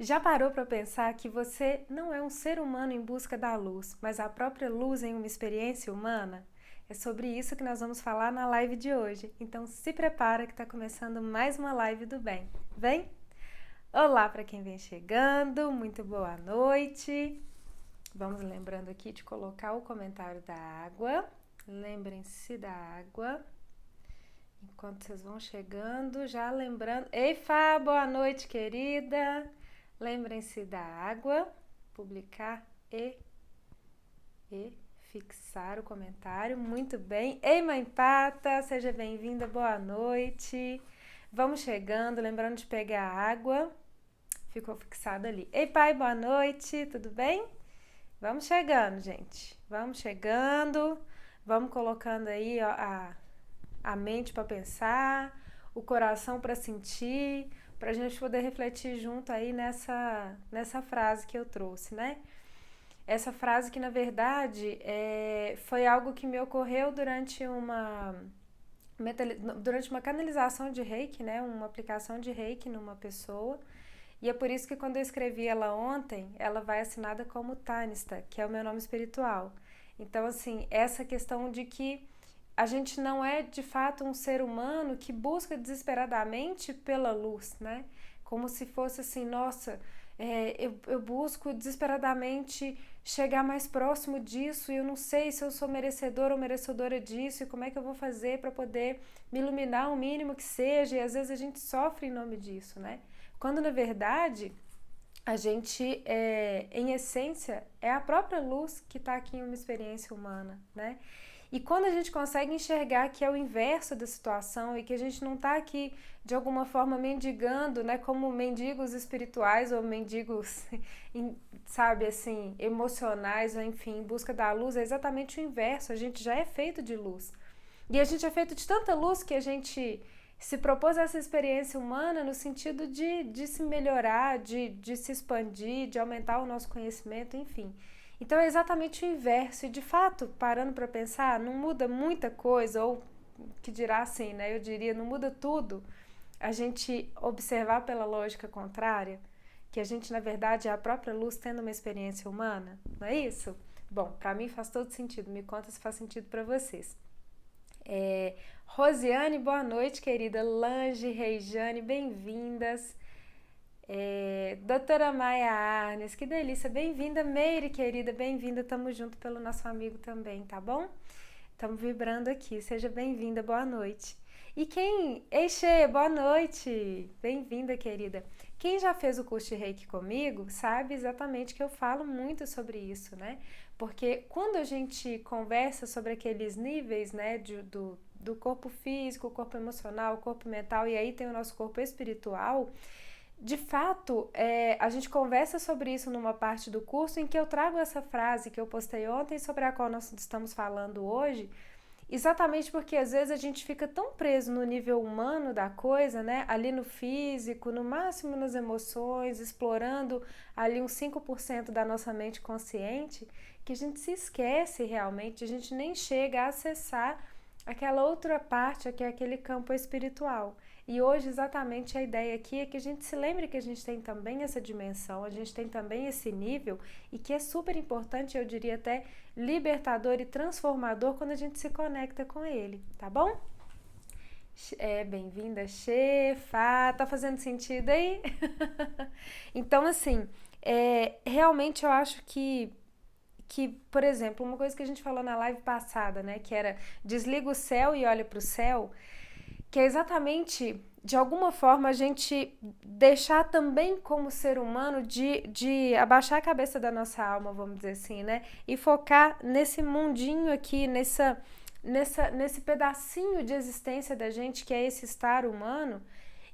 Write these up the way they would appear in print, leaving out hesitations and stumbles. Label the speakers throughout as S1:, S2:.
S1: Já parou para pensar que você não é um ser humano em busca da luz, mas a própria luz em uma experiência humana? É sobre isso que nós vamos falar na live de hoje. Então se prepara que está começando mais uma live do bem. Vem? Olá para quem vem chegando, muito boa noite. Vamos lembrando aqui de colocar o comentário da água. Lembrem-se da água. Enquanto vocês vão chegando, já lembrando. Ei, Fá, boa noite, querida. Lembrem-se da água, publicar e fixar o comentário. Muito bem. Ei, Mãe Pata, seja bem-vinda, boa noite. Vamos chegando, lembrando de pegar a água. Ficou fixado ali. Ei, pai, boa noite, tudo bem? Vamos chegando, gente. Vamos chegando. Vamos colocando aí ó, a mente para pensar, o coração para sentir, para a gente poder refletir junto aí nessa frase que eu trouxe, né? Essa frase que, na verdade, foi algo que me ocorreu durante uma canalização de reiki, né? Uma aplicação de reiki numa pessoa. E é por isso que quando eu escrevi ela ontem, ela vai assinada como Tanista, que é o meu nome espiritual. Então, assim, essa questão de que a gente não é de fato um ser humano que busca desesperadamente pela luz, né? Como se fosse assim, nossa, eu busco desesperadamente chegar mais próximo disso e eu não sei se eu sou merecedor ou merecedora disso e como é que eu vou fazer para poder me iluminar o mínimo que seja, e às vezes a gente sofre em nome disso, né? Quando na verdade a gente, em essência, é a própria luz que está aqui em uma experiência humana, né? E quando a gente consegue enxergar que é o inverso da situação e que a gente não está aqui de alguma forma mendigando, né, como mendigos espirituais ou mendigos, sabe, assim, emocionais ou enfim, em busca da luz, é exatamente o inverso. A gente já é feito de luz. E a gente é feito de tanta luz que a gente se propôs essa experiência humana no sentido de se melhorar, de se expandir, de aumentar o nosso conhecimento, enfim. Então é exatamente o inverso. E de fato, parando para pensar, não muda muita coisa, ou que dirá assim, né? Eu diria, não muda tudo a gente observar pela lógica contrária, que a gente, na verdade, é a própria luz tendo uma experiência humana, não é isso? Bom, para mim faz todo sentido. Me conta se faz sentido para vocês. Rosiane, boa noite, querida. Lange, Reijane, bem-vindas. Doutora Maia Arnes, que delícia, bem-vinda. Meire, querida, bem-vinda. Tamo junto pelo nosso amigo também, tá bom? Estamos vibrando aqui. Seja bem-vinda, boa noite. E quem... Ei, Xê, boa noite. Bem-vinda, querida. Quem já fez o curso de Reiki comigo sabe exatamente que eu falo muito sobre isso, né? Porque quando a gente conversa sobre aqueles níveis, né, do corpo físico, corpo emocional, corpo mental, e aí tem o nosso corpo espiritual, de fato, a gente conversa sobre isso numa parte do curso em que eu trago essa frase que eu postei ontem, sobre a qual nós estamos falando hoje, exatamente porque às vezes a gente fica tão preso no nível humano da coisa, né? Ali no físico, no máximo nas emoções, explorando ali uns 5% da nossa mente consciente, que a gente se esquece realmente, a gente nem chega a acessar aquela outra parte, que é aquele campo espiritual. E hoje exatamente a ideia aqui é que a gente se lembre que a gente tem também essa dimensão, a gente tem também esse nível e que é super importante, eu diria até libertador e transformador quando a gente se conecta com ele, tá bom? Bem-vinda, Chefa. Tá fazendo sentido aí? Então, assim, realmente eu acho que, por exemplo, uma coisa que a gente falou na live passada, né, que era desliga o céu e olha para o céu, que é exatamente, de alguma forma, a gente deixar também como ser humano de abaixar a cabeça da nossa alma, vamos dizer assim, né? E focar nesse mundinho aqui, nesse pedacinho de existência da gente que é esse estar humano,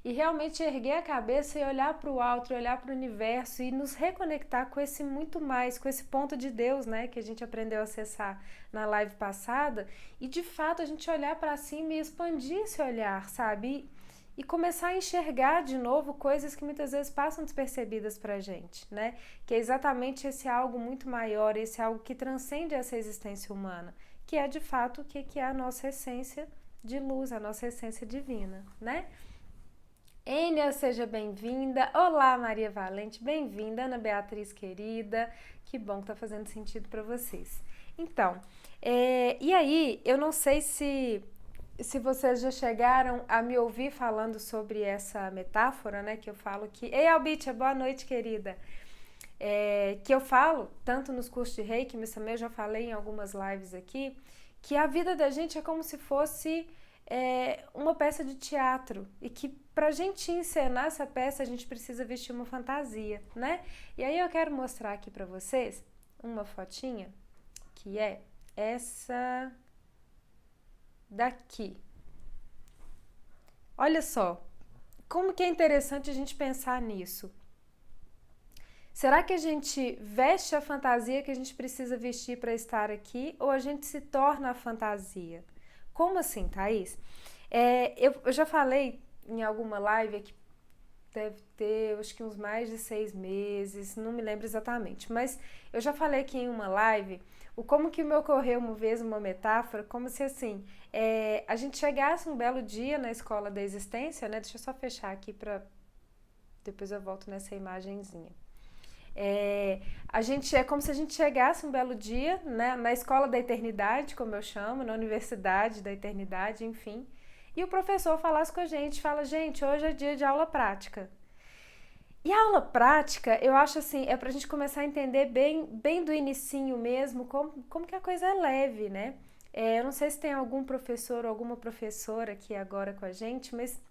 S1: e realmente erguer a cabeça e olhar para o alto, olhar para o universo e nos reconectar com esse muito mais, com esse ponto de Deus, né, que a gente aprendeu a acessar na live passada, e de fato a gente olhar para cima e expandir esse olhar, sabe? E começar a enxergar de novo coisas que muitas vezes passam despercebidas pra gente, né? Que é exatamente esse algo muito maior, esse algo que transcende essa existência humana, que é de fato o que é a nossa essência de luz, a nossa essência divina, né? Ênia, seja bem-vinda. Olá, Maria Valente, bem-vinda. Ana Beatriz, querida, que bom que tá fazendo sentido para vocês. Então, e aí, eu não sei se vocês já chegaram a me ouvir falando sobre essa metáfora, né, que eu falo que... Ei, Albitia, boa noite, querida. Que eu falo, tanto nos cursos de Reiki, mas também eu já falei em algumas lives aqui, que a vida da gente é como se fosse uma peça de teatro e que pra gente encenar essa peça a gente precisa vestir uma fantasia, né? E aí eu quero mostrar aqui pra vocês uma fotinha que é essa daqui. Olha só, como que é interessante a gente pensar nisso. Será que a gente veste a fantasia que a gente precisa vestir para estar aqui ou a gente se torna a fantasia? Como assim, Thaís? Eu já falei em alguma live aqui, deve ter acho que uns mais de 6 meses, não me lembro exatamente, mas eu já falei aqui em uma live como que me ocorreu uma vez uma metáfora, como se assim, a gente chegasse um belo dia na escola da existência, né? Deixa eu só fechar aqui para depois eu volto nessa imagenzinha. A gente é como se a gente chegasse um belo dia, né, na escola da eternidade, como eu chamo, na universidade da eternidade, enfim, e o professor falasse com a gente, fala, gente, hoje é dia de aula prática. E a aula prática, eu acho assim, é pra gente começar a entender bem do inicinho mesmo, como que a coisa é leve, né? Eu não sei se tem algum professor ou alguma professora aqui agora com a gente, mas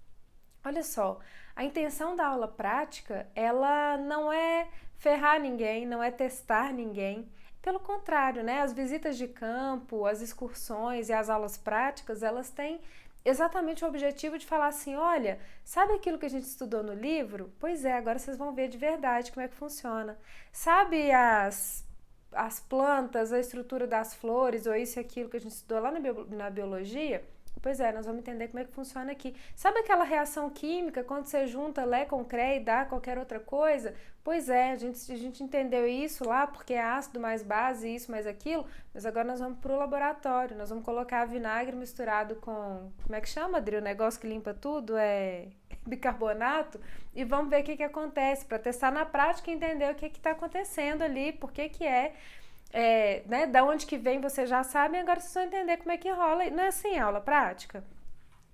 S1: olha só, a intenção da aula prática, ela não é ferrar ninguém, não é testar ninguém. Pelo contrário, né? As visitas de campo, as excursões e as aulas práticas, elas têm exatamente o objetivo de falar assim, olha, sabe aquilo que a gente estudou no livro? Pois é, agora vocês vão ver de verdade como é que funciona. Sabe as plantas, a estrutura das flores, ou isso e aquilo que a gente estudou lá na biologia? Pois é, nós vamos entender como é que funciona aqui. Sabe aquela reação química quando você junta Lé com Cré e dá qualquer outra coisa? Pois é, a gente entendeu isso lá porque é ácido mais base, isso mais aquilo, mas agora nós vamos para o laboratório, nós vamos colocar vinagre misturado com, como é que chama, Adri? O negócio que limpa tudo é bicarbonato e vamos ver o que acontece, para testar na prática e entender o que está acontecendo ali, por que né, da onde que vem você já sabe, agora vocês vão entender como é que rola. Não é assim a aula prática?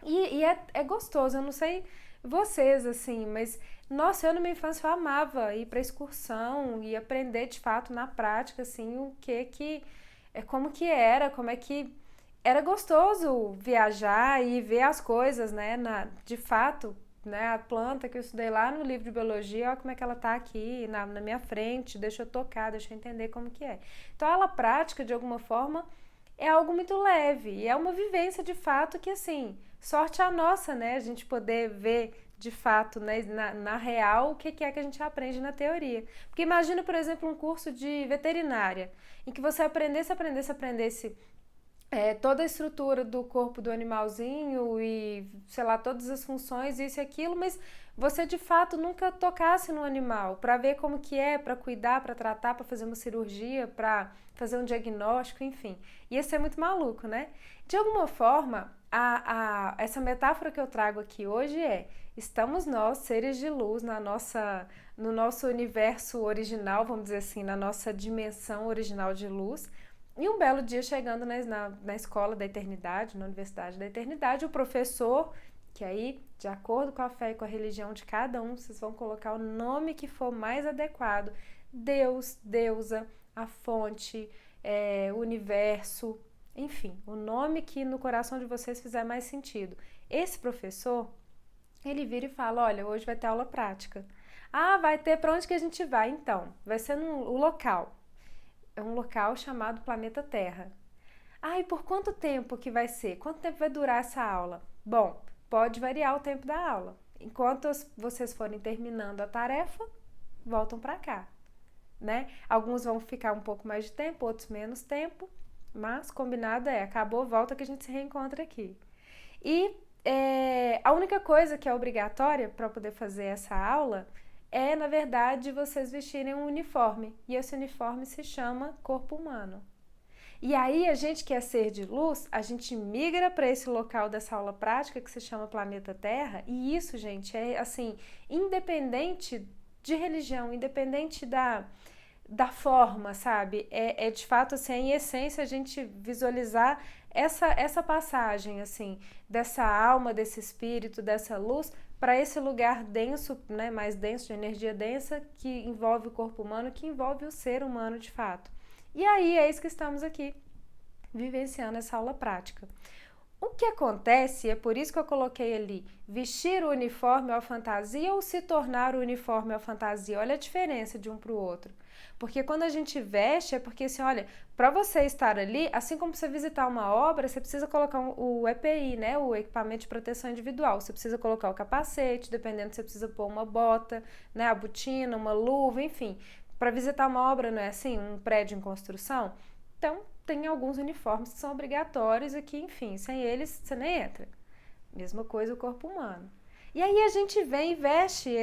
S1: E é gostoso, eu não sei vocês, assim, mas, nossa, eu na minha infância eu amava ir pra excursão e aprender de fato na prática, assim, como que era, como é que era gostoso viajar e ver as coisas, né, de fato, né, a planta que eu estudei lá no livro de biologia, olha como é que ela tá aqui na minha frente, deixa eu tocar, deixa eu entender como que é. Então, a aula prática, de alguma forma, é algo muito leve e é uma vivência de fato que, assim, sorte a nossa, né, a gente poder ver de fato, né, na real, o que é que a gente aprende na teoria. Porque imagina, por exemplo, um curso de veterinária, em que você aprendesse toda a estrutura do corpo do animalzinho e, sei lá, todas as funções, isso e aquilo, mas você de fato nunca tocasse no animal para ver como que é, para cuidar, para tratar, para fazer uma cirurgia, para fazer um diagnóstico, enfim. Ia ser muito maluco, né? De alguma forma, essa metáfora que eu trago aqui hoje estamos nós, seres de luz, no nosso universo original, vamos dizer assim, na nossa dimensão original de luz, e um belo dia chegando na escola da eternidade, na universidade da eternidade, o professor, que aí, de acordo com a fé e com a religião de cada um, vocês vão colocar o nome que for mais adequado, Deus, deusa, a fonte, o universo, enfim, o nome que no coração de vocês fizer mais sentido. Esse professor, ele vira e fala, olha, hoje vai ter aula prática. Ah, vai ter, para onde que a gente vai então? Vai ser no local. É um local chamado Planeta Terra. Ah, e por quanto tempo que vai ser? Quanto tempo vai durar essa aula? Bom, pode variar o tempo da aula. Enquanto vocês forem terminando a tarefa, voltam para cá, né? Alguns vão ficar um pouco mais de tempo, outros menos tempo, mas combinado acabou, volta que a gente se reencontra aqui. E a única coisa que é obrigatória para poder fazer essa aula na verdade, vocês vestirem um uniforme. E esse uniforme se chama corpo humano. E aí a gente que é ser de luz, a gente migra para esse local dessa aula prática que se chama planeta Terra, e isso, gente, é assim, independente de religião, independente da forma, sabe? É de fato, assim, em essência, a gente visualizar essa passagem, assim, dessa alma, desse espírito, dessa luz, para esse lugar denso, né, mais denso, de energia densa, que envolve o corpo humano, que envolve o ser humano de fato. E aí é isso que estamos aqui, vivenciando essa aula prática. O que acontece, é por isso que eu coloquei ali, vestir o uniforme ou a fantasia ou se tornar o uniforme ou a fantasia. Olha a diferença de um para o outro. Porque quando a gente veste, é porque assim, olha, para você estar ali, assim como você visitar uma obra, você precisa colocar o EPI, né, o equipamento de proteção individual. Você precisa colocar o capacete, dependendo, você precisa pôr uma bota, né, a botina, uma luva, enfim. Para visitar uma obra, não é assim? Um prédio em construção? Então, tem alguns uniformes que são obrigatórios e que, enfim, sem eles você nem entra. Mesma coisa o corpo humano. E aí a gente vem e veste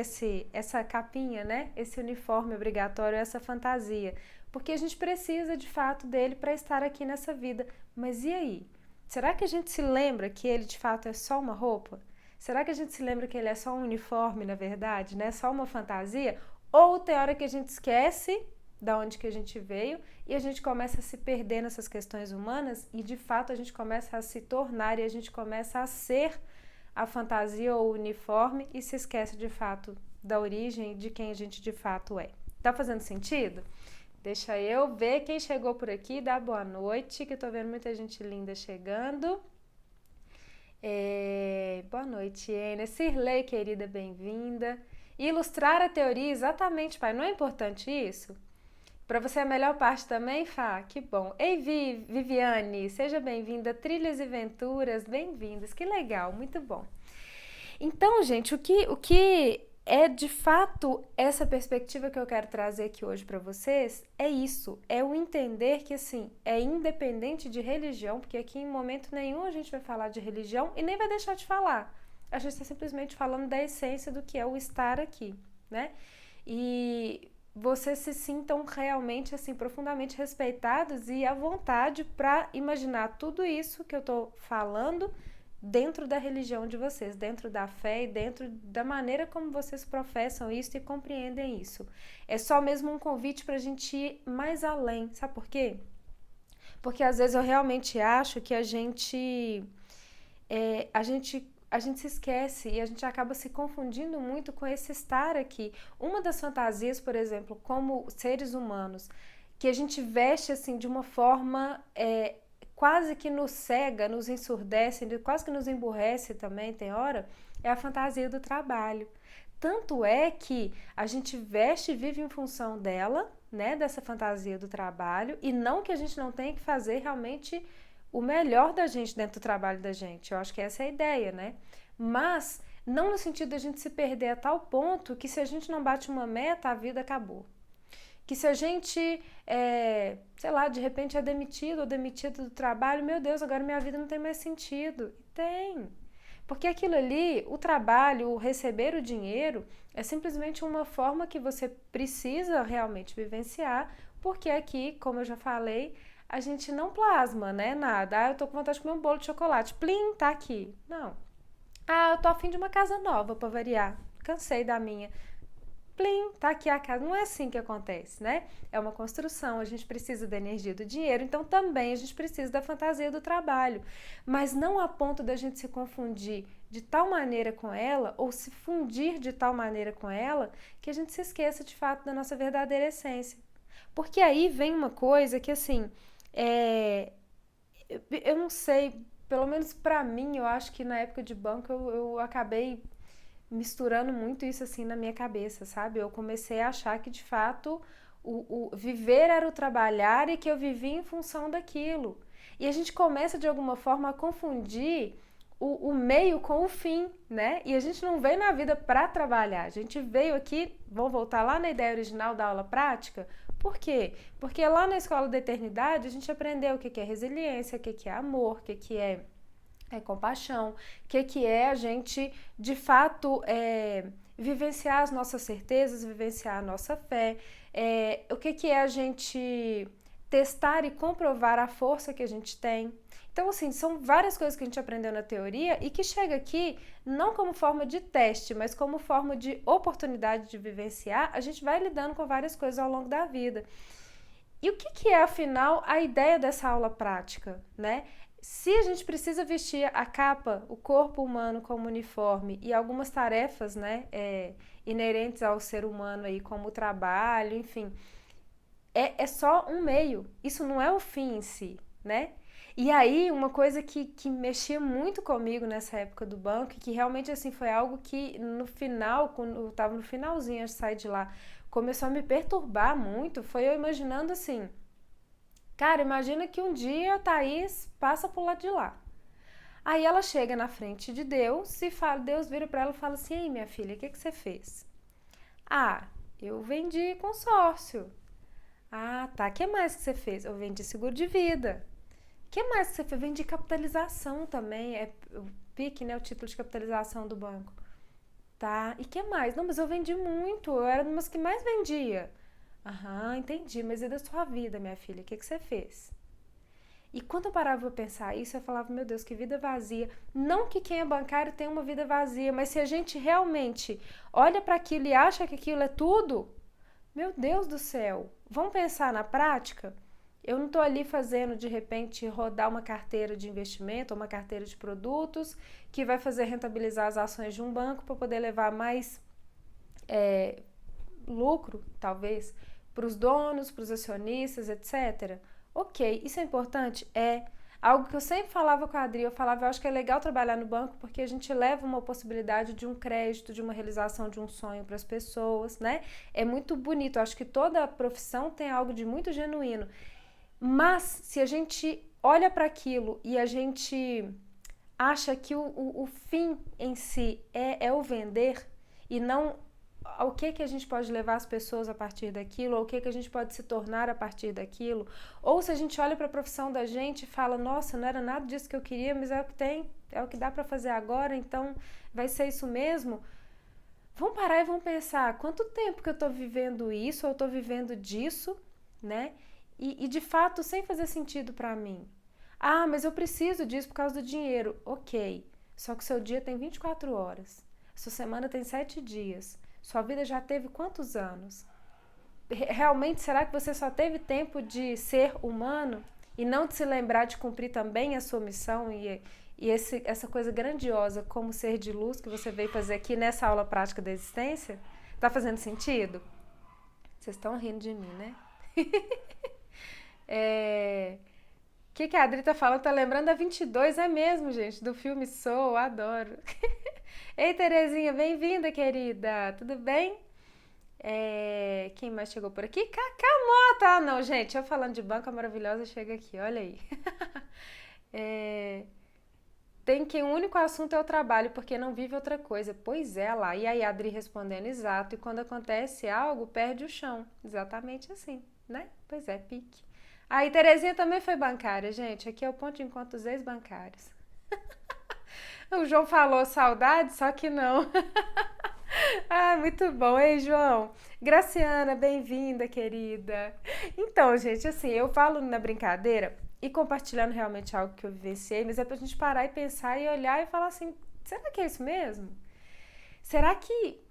S1: essa capinha, né? Esse uniforme obrigatório, essa fantasia. Porque a gente precisa, de fato, dele para estar aqui nessa vida. Mas e aí? Será que a gente se lembra que ele, de fato, é só uma roupa? Será que a gente se lembra que ele é só um uniforme, na verdade, né? Só uma fantasia? Ou tem hora que a gente esquece da onde que a gente veio e a gente começa a se perder nessas questões humanas e de fato a gente começa a se tornar e a gente começa a ser a fantasia ou o uniforme e se esquece de fato da origem de quem a gente de fato é. Tá fazendo sentido? Deixa eu ver quem chegou por aqui, dá boa noite, que eu tô vendo muita gente linda chegando. Boa noite, Ena. Cirlei, querida, bem-vinda. Ilustrar a teoria, exatamente, pai. Não é importante isso? Para você é a melhor parte também, Fá? Que bom. Ei, Viviane, seja bem-vinda. Trilhas e Venturas, bem-vindas. Que legal, muito bom. Então, gente, o que é de fato essa perspectiva que eu quero trazer aqui hoje para vocês é isso, é o entender que assim, é independente de religião, porque aqui em momento nenhum a gente vai falar de religião e nem vai deixar de falar. A gente está simplesmente falando da essência do que é o estar aqui, né? E vocês se sintam realmente assim profundamente respeitados e à vontade para imaginar tudo isso que eu tô falando dentro da religião de vocês, dentro da fé e dentro da maneira como vocês professam isso e compreendem isso. É só mesmo um convite para a gente ir mais além, sabe por quê? Porque às vezes eu realmente acho que a gente se esquece e a gente acaba se confundindo muito com esse estar aqui. Uma das fantasias, por exemplo, como seres humanos, que a gente veste assim de uma forma quase que nos cega, nos ensurdece, quase que nos emburrece também, tem hora, é a fantasia do trabalho. Tanto é que a gente veste e vive em função dela, né, dessa fantasia do trabalho, e não que a gente não tenha que fazer realmente o melhor da gente dentro do trabalho da gente. Eu acho que essa é a ideia, né? Mas não no sentido de a gente se perder a tal ponto que se a gente não bate uma meta, a vida acabou. Que se a gente, sei lá, de repente é demitido ou demitida do trabalho, meu Deus, agora minha vida não tem mais sentido. Tem. Porque aquilo ali, o trabalho, o receber o dinheiro, é simplesmente uma forma que você precisa realmente vivenciar, porque aqui, como eu já falei, a gente não plasma, né, nada. Ah, eu tô com vontade de comer um bolo de chocolate. Plim, tá aqui. Não. Ah, eu tô afim de uma casa nova pra variar. Cansei da minha. Plim, tá aqui a casa. Não é assim que acontece, né? É uma construção, a gente precisa da energia do dinheiro, então também a gente precisa da fantasia do trabalho. Mas não a ponto da gente se confundir de tal maneira com ela, ou se fundir de tal maneira com ela, que a gente se esqueça de fato da nossa verdadeira essência. Porque aí vem uma coisa que, assim, eu não sei, pelo menos pra mim, eu acho que na época de banco eu acabei misturando muito isso assim na minha cabeça, sabe? Eu comecei a achar que de fato o viver era o trabalhar e que eu vivia em função daquilo. E a gente começa de alguma forma a confundir o meio com o fim, né? E a gente não veio na vida para trabalhar, a gente veio aqui, vou voltar lá na ideia original da aula prática. Por quê? Porque lá na Escola da Eternidade a gente aprendeu o que é resiliência, o que é amor, o que é compaixão, o que é a gente, de fato, vivenciar as nossas certezas, vivenciar a nossa fé, o que é a gente testar e comprovar a força que a gente tem. Então, assim, são várias coisas que a gente aprendeu na teoria e que chega aqui não como forma de teste, mas como forma de oportunidade de vivenciar. A gente vai lidando com várias coisas ao longo da vida. E o que é, afinal, a ideia dessa aula prática, né? Se a gente precisa vestir a capa, o corpo humano como uniforme e algumas tarefas, né, inerentes ao ser humano aí, como o trabalho, enfim, é só um meio. Isso não é o fim em si, né? E aí, uma coisa que mexia muito comigo nessa época do banco, e que realmente, assim, foi algo que no final, quando eu tava no finalzinho de sair de lá, começou a me perturbar muito, foi eu imaginando assim, cara, imagina que um dia a Thaís passa pro lado de lá. Aí ela chega na frente de Deus e fala, Deus vira para ela e fala assim, ei, minha filha, o que você fez? Ah, eu vendi consórcio. Ah, tá, o que mais que você fez? Eu vendi seguro de vida. O que mais que você fez? Vendi capitalização também, é o PIC, né, o título de capitalização do banco. Tá, e que mais? Não, mas eu vendi muito, eu era uma das que mais vendia. Aham, entendi, mas e da sua vida, minha filha? O que você fez? E quando eu parava pra pensar isso, eu falava, meu Deus, que vida vazia. Não que quem é bancário tenha uma vida vazia, mas se a gente realmente olha para aquilo e acha que aquilo é tudo, meu Deus do céu, vamos pensar na prática? Eu não estou ali fazendo, de repente, rodar uma carteira de investimento, uma carteira de produtos, que vai fazer rentabilizar as ações de um banco para poder levar mais lucro, talvez, para os donos, para os acionistas, etc. Ok, isso é importante? É. Algo que eu sempre falava com a Adri, eu falava, eu acho que é legal trabalhar no banco porque a gente leva uma possibilidade de um crédito, de uma realização de um sonho para as pessoas, né? É muito bonito, eu acho que toda profissão tem algo de muito genuíno. Mas se a gente olha para aquilo e a gente acha que o fim em si é o vender e não o que a gente pode levar as pessoas a partir daquilo, ou o que a gente pode se tornar a partir daquilo, ou se a gente olha para a profissão da gente e fala, nossa, não era nada disso que eu queria, mas é o que tem, é o que dá para fazer agora, então vai ser isso mesmo. Vamos parar e vamos pensar, quanto tempo que eu estou vivendo isso, ou eu estou vivendo disso, né? E de fato, sem fazer sentido para mim. Ah, mas eu preciso disso por causa do dinheiro. Ok, só que o seu dia tem 24 horas, sua semana tem 7 dias, sua vida já teve quantos anos? Realmente, será que você só teve tempo de ser humano e não de se lembrar de cumprir também a sua missão e essa coisa grandiosa como ser de luz que você veio fazer aqui nessa aula prática da existência? Tá fazendo sentido? Vocês estão rindo de mim, né? O que a Adri tá falando? Tá lembrando da 22, é mesmo, gente, do filme Soul, adoro. Ei, Terezinha, bem-vinda, querida, tudo bem? Quem mais chegou por aqui? Cacá Mota! Ah, não, gente, eu falando de banca maravilhosa, chega aqui, olha aí. Tem quem o único assunto é o trabalho, porque não vive outra coisa. Pois é, lá. E aí a Adri respondendo, exato. E quando acontece algo, perde o chão. Exatamente assim, né? Pois é, pique. Aí Terezinha também foi bancária, gente. Aqui é o ponto de encontro dos ex-bancários. O João falou saudade, só que não. Ah, muito bom. Ei, João. Graciana, bem-vinda, querida. Então, gente, assim, eu falo na brincadeira e compartilhando realmente algo que eu vivenciei, mas é pra gente parar e pensar e olhar e falar assim, será que é isso mesmo? Será que...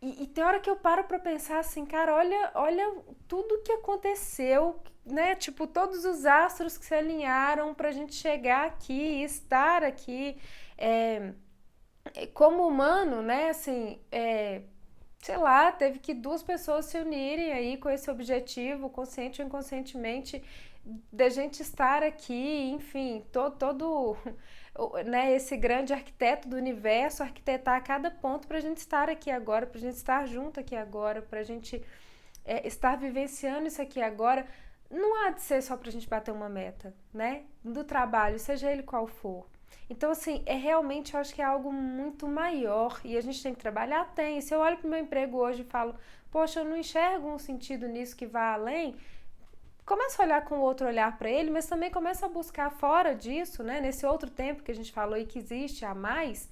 S1: E tem hora que eu paro pra pensar assim, cara, olha tudo que aconteceu, né? Tipo, todos os astros que se alinharam pra gente chegar aqui e estar aqui. Como humano, né, assim, sei lá, teve que duas pessoas se unirem aí com esse objetivo, consciente ou inconscientemente, da gente estar aqui, enfim, todo né, esse grande arquiteto do universo, arquitetar cada ponto pra gente estar aqui agora, pra gente estar junto aqui agora, pra gente estar vivenciando isso aqui agora. Não há de ser só pra gente bater uma meta, né, do trabalho, seja ele qual for. Então, assim, realmente, eu acho que é algo muito maior e a gente tem que trabalhar, tem. Se eu olho para o meu emprego hoje e falo, poxa, eu não enxergo um sentido nisso que vá além, começa a olhar com outro olhar para ele, mas também começa a buscar fora disso, né, nesse outro tempo que a gente falou e que existe a mais,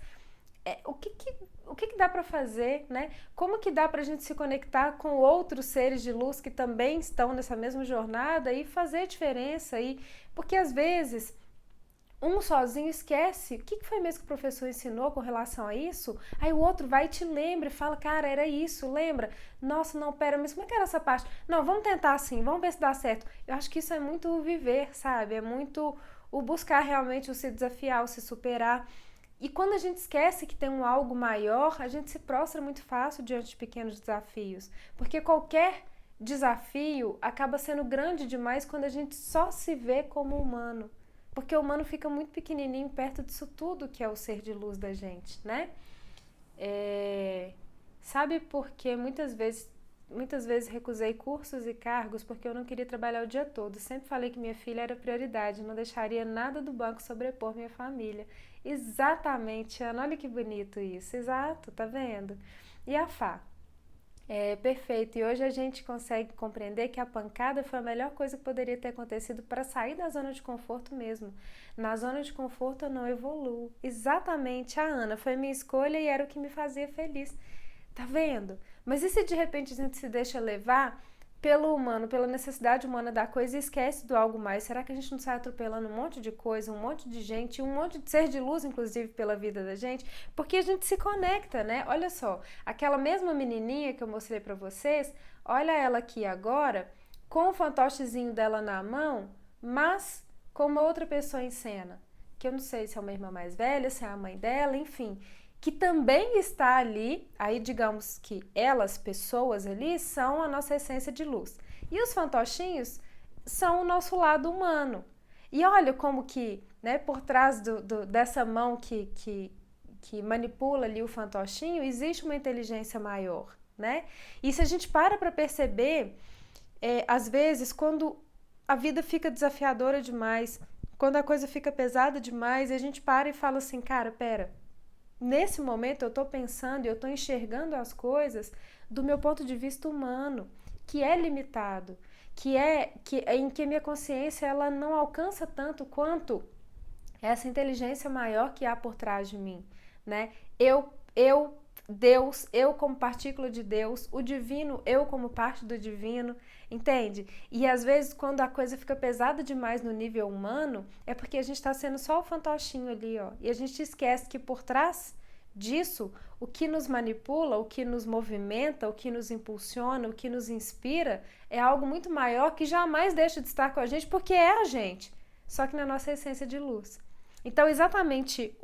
S1: o que dá para fazer, né? Como que dá para a gente se conectar com outros seres de luz que também estão nessa mesma jornada e fazer diferença aí? Porque às vezes um sozinho esquece o que foi mesmo que o professor ensinou com relação a isso, aí o outro vai e te lembra e fala, cara, era isso, lembra? Nossa, não, pera, mas como é que era essa parte? Não, vamos tentar assim, vamos ver se dá certo. Eu acho que isso é muito o viver, sabe? É muito o buscar realmente o se desafiar, o se superar. E quando a gente esquece que tem um algo maior, a gente se prostra muito fácil diante de pequenos desafios. Porque qualquer desafio acaba sendo grande demais quando a gente só se vê como humano. Porque o humano fica muito pequenininho perto disso tudo que é o ser de luz da gente, né? Sabe por que muitas vezes recusei cursos e cargos porque eu não queria trabalhar o dia todo. Sempre falei que minha filha era prioridade, não deixaria nada do banco sobrepor minha família. Exatamente, Ana, olha que bonito isso. Exato, tá vendo? E a Fá? Perfeito. E hoje a gente consegue compreender que a pancada foi a melhor coisa que poderia ter acontecido para sair da zona de conforto mesmo. Na zona de conforto eu não evoluo. Exatamente, a Ana foi minha escolha e era o que me fazia feliz. Tá vendo? Mas e se de repente a gente se deixa levar pelo humano, pela necessidade humana da coisa e esquece do algo mais? Será que a gente não sai atropelando um monte de coisa, um monte de gente, um monte de ser de luz, inclusive, pela vida da gente? Porque a gente se conecta, né? Olha só, aquela mesma menininha que eu mostrei pra vocês, olha ela aqui agora, com o fantochezinho dela na mão, mas com uma outra pessoa em cena. Que eu não sei se é uma irmã mais velha, se é a mãe dela, enfim, que também está ali, aí digamos que elas, pessoas ali, são a nossa essência de luz. E os fantochinhos são o nosso lado humano. E olha como que, né, por trás dessa mão que manipula ali o fantochinho, existe uma inteligência maior, né? E se a gente para perceber, às vezes, quando a vida fica desafiadora demais, quando a coisa fica pesada demais, a gente para e fala assim, cara, pera, nesse momento eu estou pensando e eu estou enxergando as coisas do meu ponto de vista humano, que é limitado, em que a minha consciência ela não alcança tanto quanto essa inteligência maior que há por trás de mim, né? Deus, eu como partícula de Deus, o divino, eu como parte do divino, entende? E às vezes quando a coisa fica pesada demais no nível humano, é porque a gente está sendo só o fantochinho ali, ó. E a gente esquece que por trás disso, o que nos manipula, o que nos movimenta, o que nos impulsiona, o que nos inspira, é algo muito maior que jamais deixa de estar com a gente, porque é a gente, só que na nossa essência de luz. Então, exatamente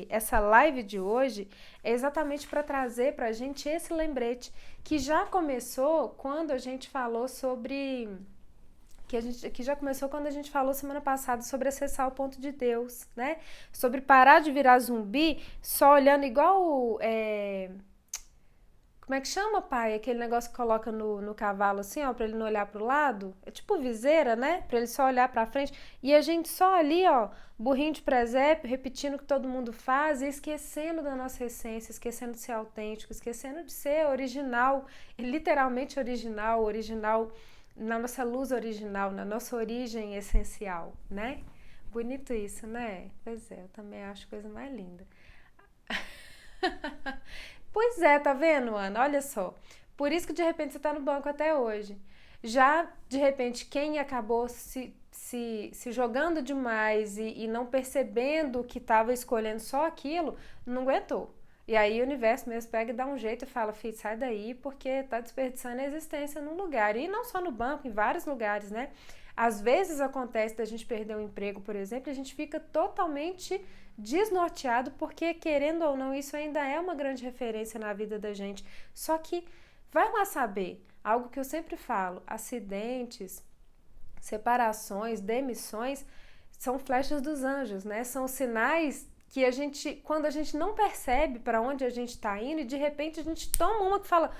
S1: essa live de hoje é exatamente para trazer para a gente esse lembrete que já começou quando a gente falou sobre... Que já começou quando a gente falou semana passada sobre acessar o ponto de Deus, né? Sobre parar de virar zumbi só olhando igual... Como é que chama, pai? Aquele negócio que coloca no cavalo assim, ó, pra ele não olhar pro lado. É tipo viseira, né? Pra ele só olhar pra frente. E a gente só ali, ó, burrinho de presépio, repetindo o que todo mundo faz e esquecendo da nossa essência, esquecendo de ser autêntico, esquecendo de ser original, literalmente original, original na nossa luz original, na nossa origem essencial, né? Bonito isso, né? Pois é, eu também acho a coisa mais linda. Pois é, tá vendo, Ana? Olha só. Por isso que de repente você tá no banco até hoje. Já, de repente, quem acabou se jogando demais e não percebendo que estava escolhendo só aquilo, não aguentou. E aí o universo mesmo pega e dá um jeito e fala, filho, sai daí porque tá desperdiçando a existência num lugar. E não só no banco, em vários lugares, né? Às vezes acontece da gente perder um emprego, por exemplo, e a gente fica totalmente desnorteado porque, querendo ou não, isso ainda é uma grande referência na vida da gente. Só que vai lá saber, algo que eu sempre falo, acidentes, separações, demissões, são flechas dos anjos, né? São sinais que a gente, quando a gente não percebe para onde a gente está indo e de repente a gente toma uma que fala,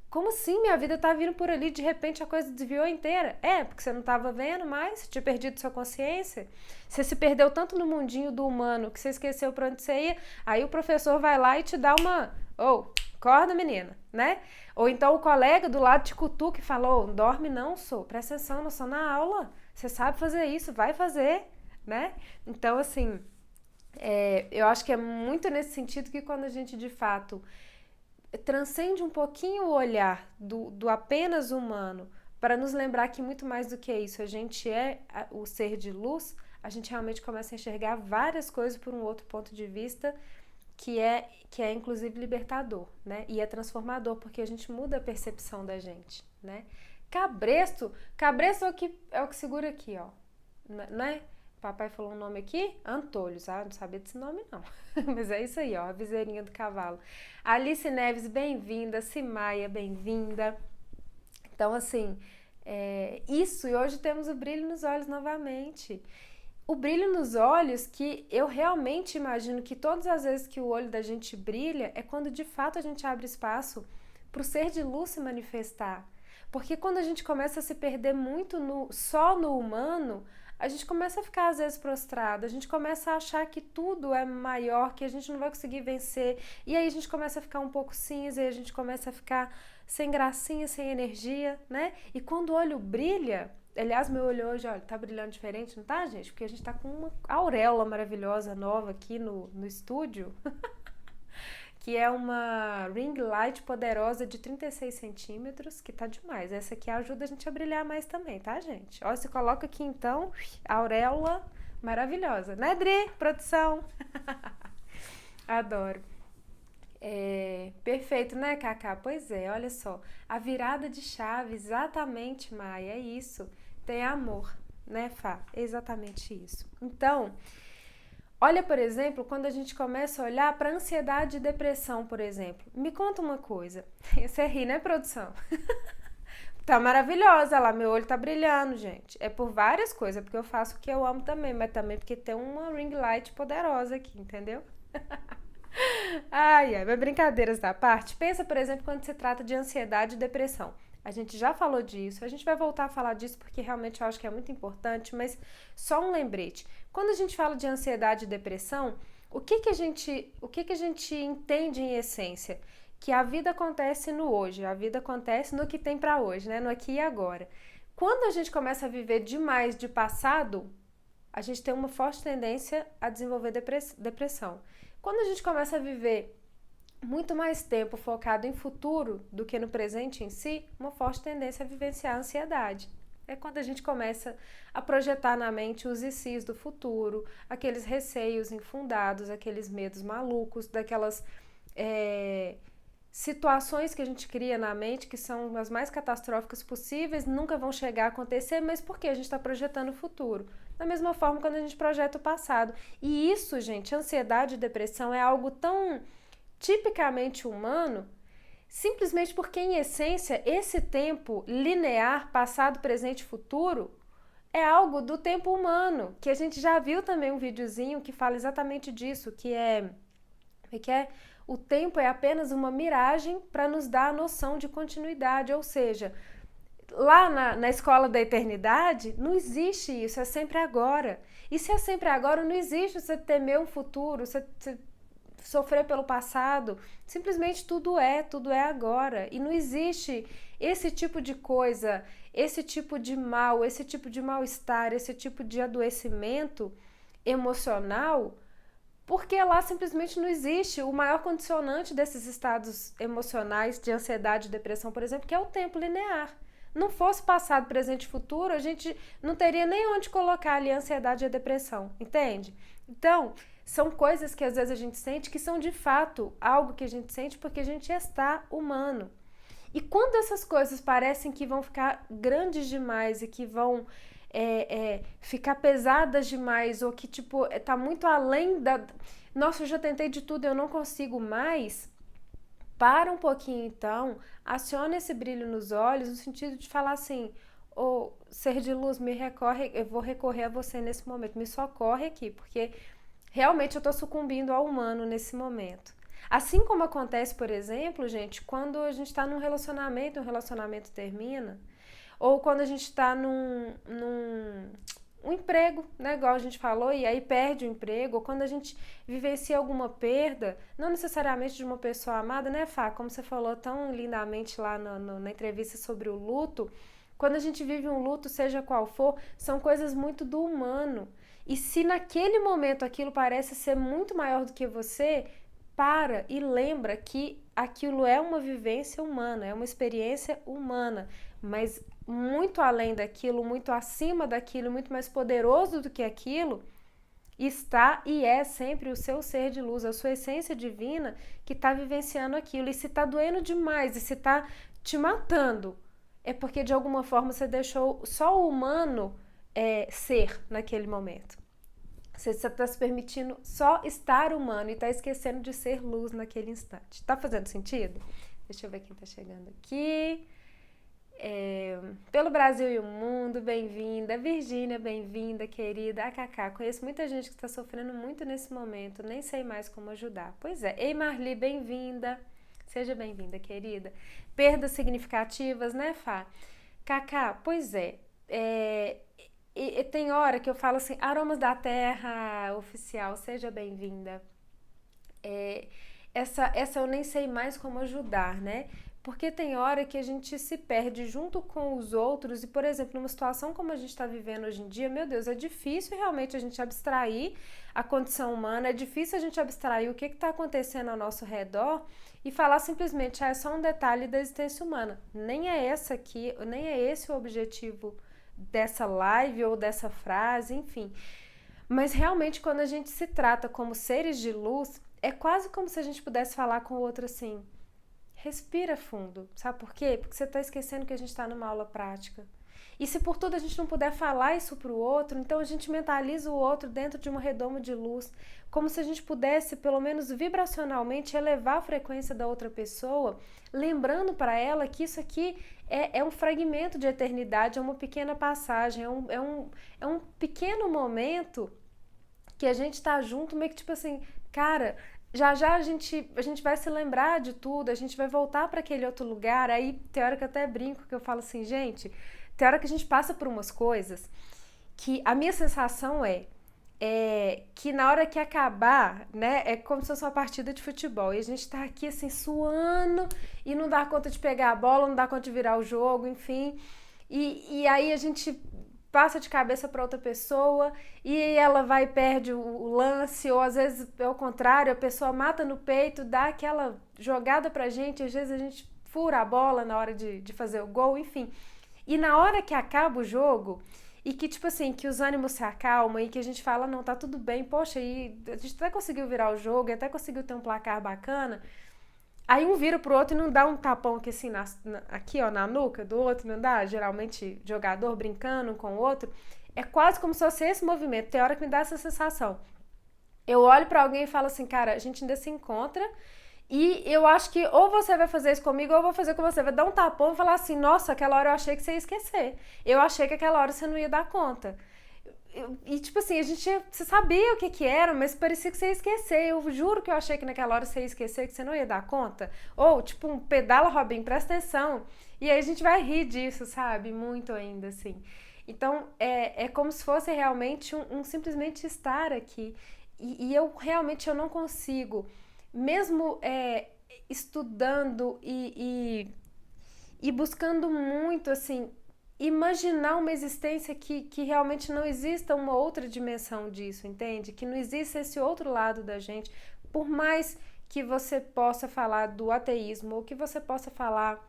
S1: como assim minha vida tá vindo por ali, de repente a coisa desviou inteira? Porque você não estava vendo mais, você tinha perdido sua consciência, você se perdeu tanto no mundinho do humano que você esqueceu para onde você ia, aí o professor vai lá e te dá uma, acorda menina, né? Ou então o colega do lado te cutuca e fala, dorme não, presta atenção, nós estamos na aula, você sabe fazer isso, vai fazer, né? Então assim, Eu acho que é muito nesse sentido que quando a gente de fato transcende um pouquinho o olhar do apenas humano para nos lembrar que muito mais do que isso, a gente é o ser de luz, a gente realmente começa a enxergar várias coisas por um outro ponto de vista que é inclusive libertador, né? E é transformador, porque a gente muda a percepção da gente, né? Cabresto é o que segura aqui, ó, né? Papai falou um nome aqui, Antônio, ah, não sabia desse nome não, mas é isso aí, ó, a viseirinha do cavalo. Alice Neves, bem-vinda, Simaia, bem-vinda. Então, assim, isso, e hoje temos o brilho nos olhos novamente. O brilho nos olhos que eu realmente imagino que todas as vezes que o olho da gente brilha é quando de fato a gente abre espaço para o ser de luz se manifestar. Porque quando a gente começa a se perder muito só no humano, a gente começa a ficar às vezes prostrado, a gente começa a achar que tudo é maior, que a gente não vai conseguir vencer, e aí a gente começa a ficar um pouco cinza, e a gente começa a ficar sem gracinha, sem energia, né? E quando o olho brilha, aliás, meu olho hoje, olha, tá brilhando diferente, não tá, gente? Porque a gente tá com uma auréola maravilhosa nova aqui no estúdio, que é uma ring light poderosa de 36 centímetros, que tá demais. Essa aqui ajuda a gente a brilhar mais também, tá, gente? Ó, você coloca aqui, então, auréola maravilhosa. Né, Dri? Produção. Adoro. Perfeito, né, Cacá? Pois é, olha só. A virada de chave, exatamente, Maia, é isso. Tem amor, né, Fá? É exatamente isso. Então, olha, por exemplo, quando a gente começa a olhar para ansiedade e depressão, por exemplo. Me conta uma coisa. Você ri, né, produção? Tá maravilhosa lá, meu olho tá brilhando, gente. É por várias coisas, porque eu faço o que eu amo também, mas também porque tem uma ring light poderosa aqui, entendeu? Ai, ai, mas brincadeiras da parte. Pensa, por exemplo, quando se trata de ansiedade e depressão. A gente já falou disso, a gente vai voltar a falar disso porque realmente eu acho que é muito importante, mas só um lembrete. Quando a gente fala de ansiedade e depressão, o que que a gente entende em essência? Que a vida acontece no hoje, a vida acontece no que tem para hoje, né? No aqui e agora. Quando a gente começa a viver demais de passado, a gente tem uma forte tendência a desenvolver depressão. Quando a gente começa a viver muito mais tempo focado em futuro do que no presente em si, uma forte tendência a vivenciar a ansiedade. É quando a gente começa a projetar na mente os e se's do futuro, aqueles receios infundados, aqueles medos malucos, daquelas situações que a gente cria na mente que são as mais catastróficas possíveis, nunca vão chegar a acontecer, mas porque a gente está projetando o futuro. Da mesma forma quando a gente projeta o passado. E isso, gente, ansiedade e depressão é algo tão tipicamente humano, simplesmente porque, em essência, esse tempo linear, passado, presente e futuro, é algo do tempo humano, que a gente já viu também um videozinho que fala exatamente disso, que o tempo é apenas uma miragem para nos dar a noção de continuidade, ou seja, lá na escola da eternidade, não existe isso, é sempre agora. E se é sempre agora, não existe você temer um futuro, você sofrer pelo passado, simplesmente tudo é agora. E não existe esse tipo de coisa, esse tipo de mal, esse tipo de mal-estar, esse tipo de adoecimento emocional, porque lá simplesmente não existe o maior condicionante desses estados emocionais de ansiedade e depressão, por exemplo, que é o tempo linear. Não fosse passado, presente e futuro, a gente não teria nem onde colocar ali a ansiedade e a depressão, entende? Então, são coisas que às vezes a gente sente que são de fato algo que a gente sente porque a gente está humano. E quando essas coisas parecem que vão ficar grandes demais e que vão ficar pesadas demais ou que tipo tá muito além da... Nossa, eu já tentei de tudo, eu não consigo mais. Para um pouquinho então, aciona esse brilho nos olhos no sentido de falar assim: ô ser de luz, me recorre, eu vou recorrer a você nesse momento, me socorre aqui, porque realmente eu tô sucumbindo ao humano nesse momento. Assim como acontece, por exemplo, gente, quando a gente tá num relacionamento, e o relacionamento termina, ou quando a gente está um emprego, né, igual a gente falou, e aí perde o emprego, ou quando a gente vivencia alguma perda, não necessariamente de uma pessoa amada, né, Fá? Como você falou tão lindamente lá na entrevista sobre o luto, Quando a gente vive um luto, seja qual for, são coisas muito do humano. E se naquele momento aquilo parece ser muito maior do que você, para e lembra que aquilo é uma vivência humana, é uma experiência humana, mas muito além daquilo, muito acima daquilo, muito mais poderoso do que aquilo, está e é sempre o seu ser de luz, a sua essência divina que está vivenciando aquilo. E se está doendo demais e se está te matando, é porque de alguma forma você deixou só o humano ser naquele momento. Você está se permitindo só estar humano e está esquecendo de ser luz naquele instante. Tá fazendo sentido? Deixa eu ver quem está chegando aqui. Pelo Brasil e o mundo, bem-vinda. Virgínia, bem-vinda, querida. A Cacá, conheço muita gente que está sofrendo muito nesse momento, nem sei mais como ajudar. Pois é. Ei, Marli, bem-vinda. Seja bem-vinda, querida. Perdas significativas, né, Fá? Cacá, pois é. E tem hora que eu falo assim, Aromas da Terra oficial, seja bem-vinda. Essa eu nem sei mais como ajudar, né? Porque tem hora que a gente se perde junto com os outros e, por exemplo, numa situação como a gente está vivendo hoje em dia, meu Deus, é difícil realmente a gente abstrair a condição humana, é difícil a gente abstrair o que está acontecendo ao nosso redor e falar simplesmente, é só um detalhe da existência humana. Nem é esse o objetivo dessa live ou dessa frase, enfim. Mas realmente quando a gente se trata como seres de luz, é quase como se a gente pudesse falar com o outro assim, respira fundo, sabe por quê? Porque você está esquecendo que a gente está numa aula prática. E se por tudo a gente não puder falar isso para o outro, então a gente mentaliza o outro dentro de uma redoma de luz, como se a gente pudesse, pelo menos vibracionalmente, elevar a frequência da outra pessoa, lembrando para ela que isso aqui é um fragmento de eternidade, é uma pequena passagem, é um pequeno momento que a gente tá junto, meio que tipo assim, cara, já já a gente vai se lembrar de tudo, a gente vai voltar para aquele outro lugar. Aí tem hora que eu até brinco, que eu falo assim, gente, tem hora que a gente passa por umas coisas que a minha sensação que na hora que acabar, né, é como se fosse uma partida de futebol e a gente tá aqui assim suando e não dá conta de pegar a bola, não dá conta de virar o jogo, enfim. E aí a gente passa de cabeça para outra pessoa e ela vai e perde o lance, ou às vezes é o contrário, a pessoa mata no peito, dá aquela jogada pra gente, às vezes a gente fura a bola na hora de fazer o gol, enfim. E na hora que acaba o jogo, e que, tipo assim, que os ânimos se acalmam e que a gente fala, não, tá tudo bem, poxa, e a gente até conseguiu virar o jogo, e até conseguiu ter um placar bacana. Aí um vira pro outro e não dá um tapão aqui assim, aqui ó, na nuca do outro, não dá? Geralmente jogador brincando um com o outro. É quase como se fosse esse movimento. Tem hora que me dá essa sensação. Eu olho pra alguém e falo assim, cara, a gente ainda se encontra e eu acho que ou você vai fazer isso comigo ou eu vou fazer com você. Vai dar um tapão e falar assim, nossa, aquela hora eu achei que você ia esquecer. Eu achei que aquela hora você não ia dar conta. E tipo assim, você sabia o que era, mas parecia que você ia esquecer. Eu juro que eu achei que naquela hora você ia esquecer, que você não ia dar conta. Ou tipo, pedala, Robin, presta atenção. E aí a gente vai rir disso, sabe? Muito ainda, assim. Então, é como se fosse realmente um simplesmente estar aqui. E eu realmente eu não consigo, mesmo estudando e buscando muito, assim, imaginar uma existência que realmente não exista uma outra dimensão disso, entende? Que não exista esse outro lado da gente, por mais que você possa falar do ateísmo ou que você possa falar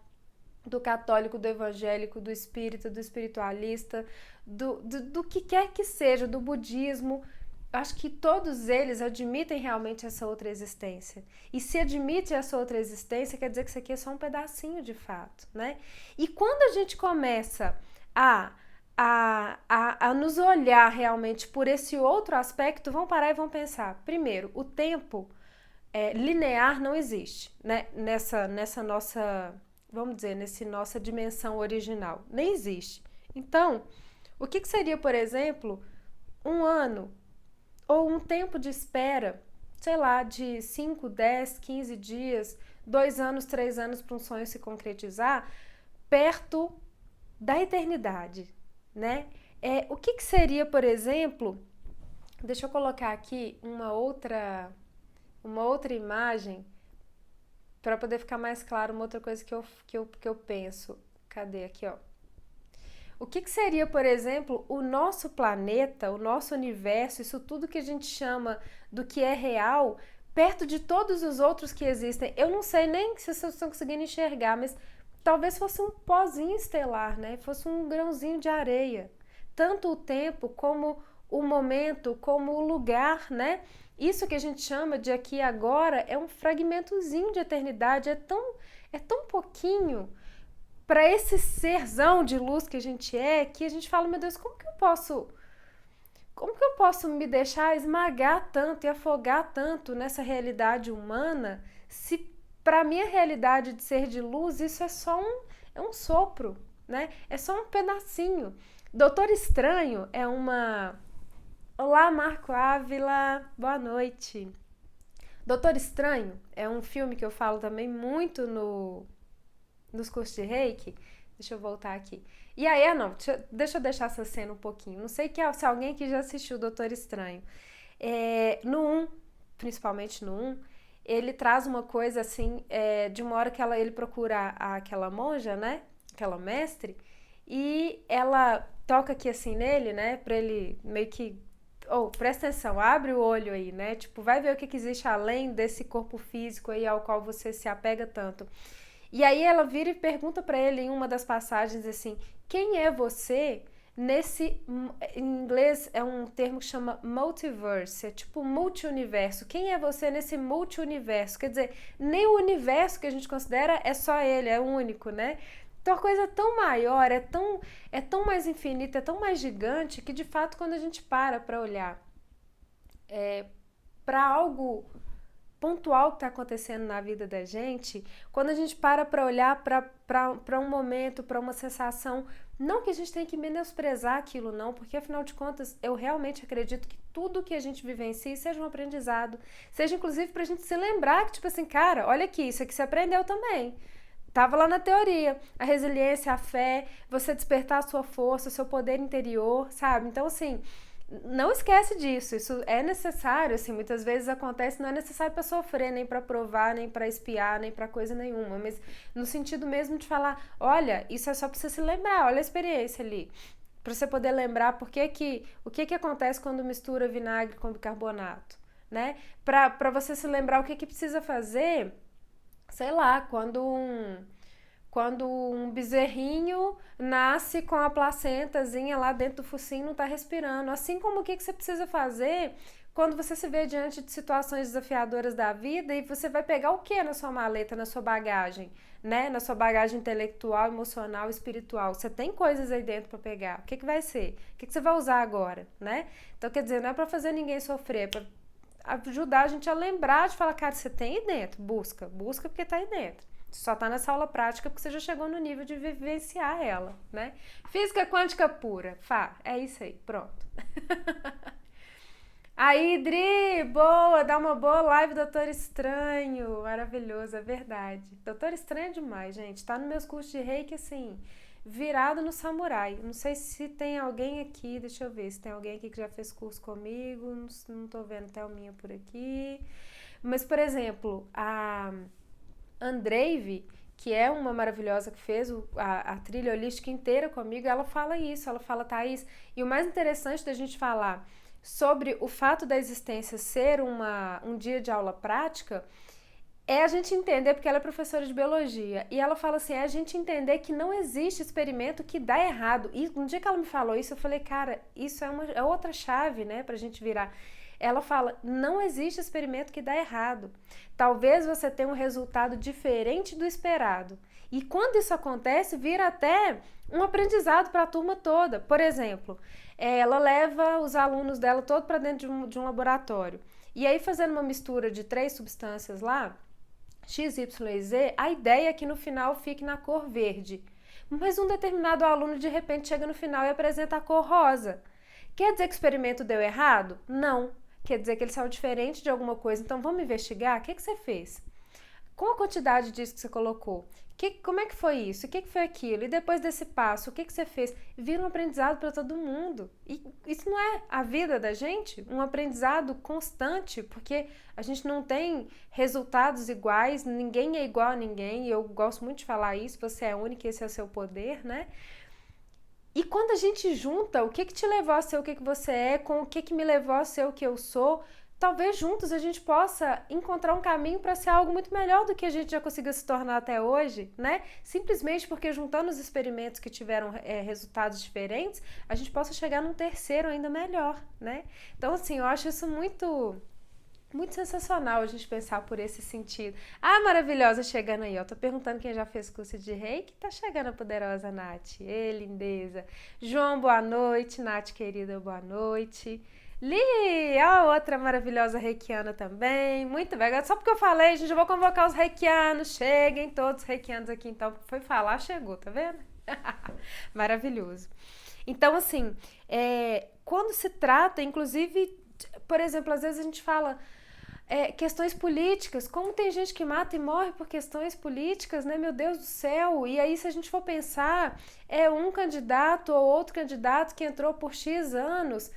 S1: do católico, do evangélico, do espírita, do espiritualista, do que quer que seja, do budismo. Acho que todos eles admitem realmente essa outra existência. E se admite essa outra existência, quer dizer que isso aqui é só um pedacinho de fato, né? E quando a gente começa a nos olhar realmente por esse outro aspecto, vão parar e vão pensar. Primeiro, o tempo linear não existe, né? Nessa nossa, vamos dizer, nessa nossa dimensão original. Nem existe. Então, o que seria, por exemplo, um ano ou um tempo de espera, sei lá, de 5, 10, 15 dias, 2 anos, 3 anos para um sonho se concretizar, perto da eternidade, né? O que seria, por exemplo, deixa eu colocar aqui uma outra imagem para poder ficar mais claro, uma outra coisa que eu penso. Cadê aqui, ó? O que que seria, por exemplo, o nosso planeta, o nosso universo, isso tudo que a gente chama do que é real, perto de todos os outros que existem? Eu não sei nem se vocês estão conseguindo enxergar, mas talvez fosse um pozinho estelar, né? Fosse um grãozinho de areia. Tanto o tempo como o momento, como o lugar, né? Isso que a gente chama de aqui e agora é um fragmentozinho de eternidade, é tão pouquinho para esse serzão de luz que a gente é, que a gente fala, meu Deus, como que eu posso me deixar esmagar tanto e afogar tanto nessa realidade humana, se para minha realidade de ser de luz isso é um sopro, né? É só um pedacinho. Doutor Estranho é uma... Olá, Marco Ávila, boa noite. Doutor Estranho é um filme que eu falo também muito nos cursos de Reiki. Deixa eu voltar aqui. E aí, não, deixa eu deixar essa cena um pouquinho. Não sei se alguém que já assistiu Doutor Estranho. No 1, principalmente no 1, ele traz uma coisa assim, de uma hora que ele procura aquela monja, né? Aquela mestre, e ela toca aqui assim nele, né? Pra ele meio que... presta atenção, abre o olho aí, né? Tipo, vai ver o que existe além desse corpo físico aí ao qual você se apega tanto. E aí ela vira e pergunta para ele em uma das passagens assim, quem é você nesse... Em inglês é um termo que chama multiverse, é tipo multi-universo. Quem é você nesse multi-universo? Quer dizer, nem o universo que a gente considera é só ele, é único, né? Então a coisa é tão maior, é tão mais infinita, é tão mais gigante que de fato quando a gente para olhar para algo pontual que está acontecendo na vida da gente, quando a gente para olhar para um momento, para uma sensação, não que a gente tenha que menosprezar aquilo não, porque afinal de contas eu realmente acredito que tudo que a gente vivencia seja um aprendizado, seja inclusive para a gente se lembrar que tipo assim, cara, olha aqui, isso aqui você aprendeu também. Tava lá na teoria, a resiliência, a fé, você despertar a sua força, o seu poder interior, sabe? Então, assim, não esquece disso, isso é necessário, assim, muitas vezes acontece, não é necessário para sofrer, nem para provar, nem para espiar, nem para coisa nenhuma, mas no sentido mesmo de falar, olha, isso é só para você se lembrar, olha a experiência ali, para você poder lembrar o que acontece quando mistura vinagre com bicarbonato, né? Para você se lembrar o que precisa fazer, sei lá, quando um bezerrinho nasce com a placentazinha lá dentro do focinho, não está respirando. Assim como o que você precisa fazer quando você se vê diante de situações desafiadoras da vida e você vai pegar o que na sua maleta, na sua bagagem, né? Na sua bagagem intelectual, emocional, espiritual. Você tem coisas aí dentro para pegar. O que vai ser? O que você vai usar agora, né? Então, quer dizer, não é para fazer ninguém sofrer, é para ajudar a gente a lembrar de falar, cara, você tem aí dentro, busca porque tá aí dentro. Você só tá nessa aula prática porque você já chegou no nível de vivenciar ela, né? Física quântica pura, é isso aí, pronto. Aí, Dri, boa, dá uma boa live, Doutor Estranho, maravilhoso, é verdade. Doutor Estranho é demais, gente, tá nos meus cursos de Reiki, assim, virado no samurai. Não sei se tem alguém aqui, deixa eu ver se tem alguém aqui que já fez curso comigo, não tô vendo Thelminha por aqui. Mas, por exemplo, a Andreive, que é uma maravilhosa que fez a trilha holística inteira comigo, ela fala isso, ela fala, Thaís, e o mais interessante da gente falar sobre o fato da existência ser um dia de aula prática é a gente entender, porque ela é professora de biologia, e ela fala assim, é a gente entender que não existe experimento que dá errado. E no dia que ela me falou isso, eu falei, cara, isso é outra chave, né, pra gente virar. Ela fala, não existe experimento que dá errado. Talvez você tenha um resultado diferente do esperado. E quando isso acontece, vira até um aprendizado para a turma toda. Por exemplo, ela leva os alunos dela todo para dentro de um laboratório. E aí, fazendo uma mistura de 3 substâncias lá, X, Y e Z, a ideia é que no final fique na cor verde. Mas um determinado aluno, de repente, chega no final e apresenta a cor rosa. Quer dizer que o experimento deu errado? Não. Quer dizer que ele saiu diferente de alguma coisa. Então, vamos investigar? O que você fez? Com a quantidade disso que você colocou, como é que foi isso? O que foi aquilo? E depois desse passo, o que você fez? Vira um aprendizado para todo mundo. E isso não é a vida da gente? Um aprendizado constante, porque a gente não tem resultados iguais, ninguém é igual a ninguém. Eu gosto muito de falar isso, você é único, esse é o seu poder, né? E quando a gente junta o que te levou a ser o que você é com o que me levou a ser o que eu sou, talvez juntos a gente possa encontrar um caminho para ser algo muito melhor do que a gente já conseguiu se tornar até hoje, né? Simplesmente porque juntando os experimentos que tiveram resultados diferentes, a gente possa chegar num terceiro ainda melhor, né? Então, assim, eu acho isso muito sensacional a gente pensar por esse sentido. Ah, maravilhosa, chegando aí, ó. Tô perguntando quem já fez curso de reiki. Tá chegando a poderosa Nath. Ê, lindeza. João, boa noite. Nath, querida, boa noite. Li, a outra maravilhosa reikiana também. Muito bem. Agora, só porque eu falei, gente, eu vou convocar os reikianos. Cheguem todos os reikianos aqui, então. Foi falar, chegou, tá vendo? Maravilhoso. Então, assim, quando se trata, inclusive, por exemplo, às vezes a gente fala questões políticas, como tem gente que mata e morre por questões políticas, né? Meu Deus do céu! E aí, se a gente for pensar, um candidato ou outro candidato que entrou por X anos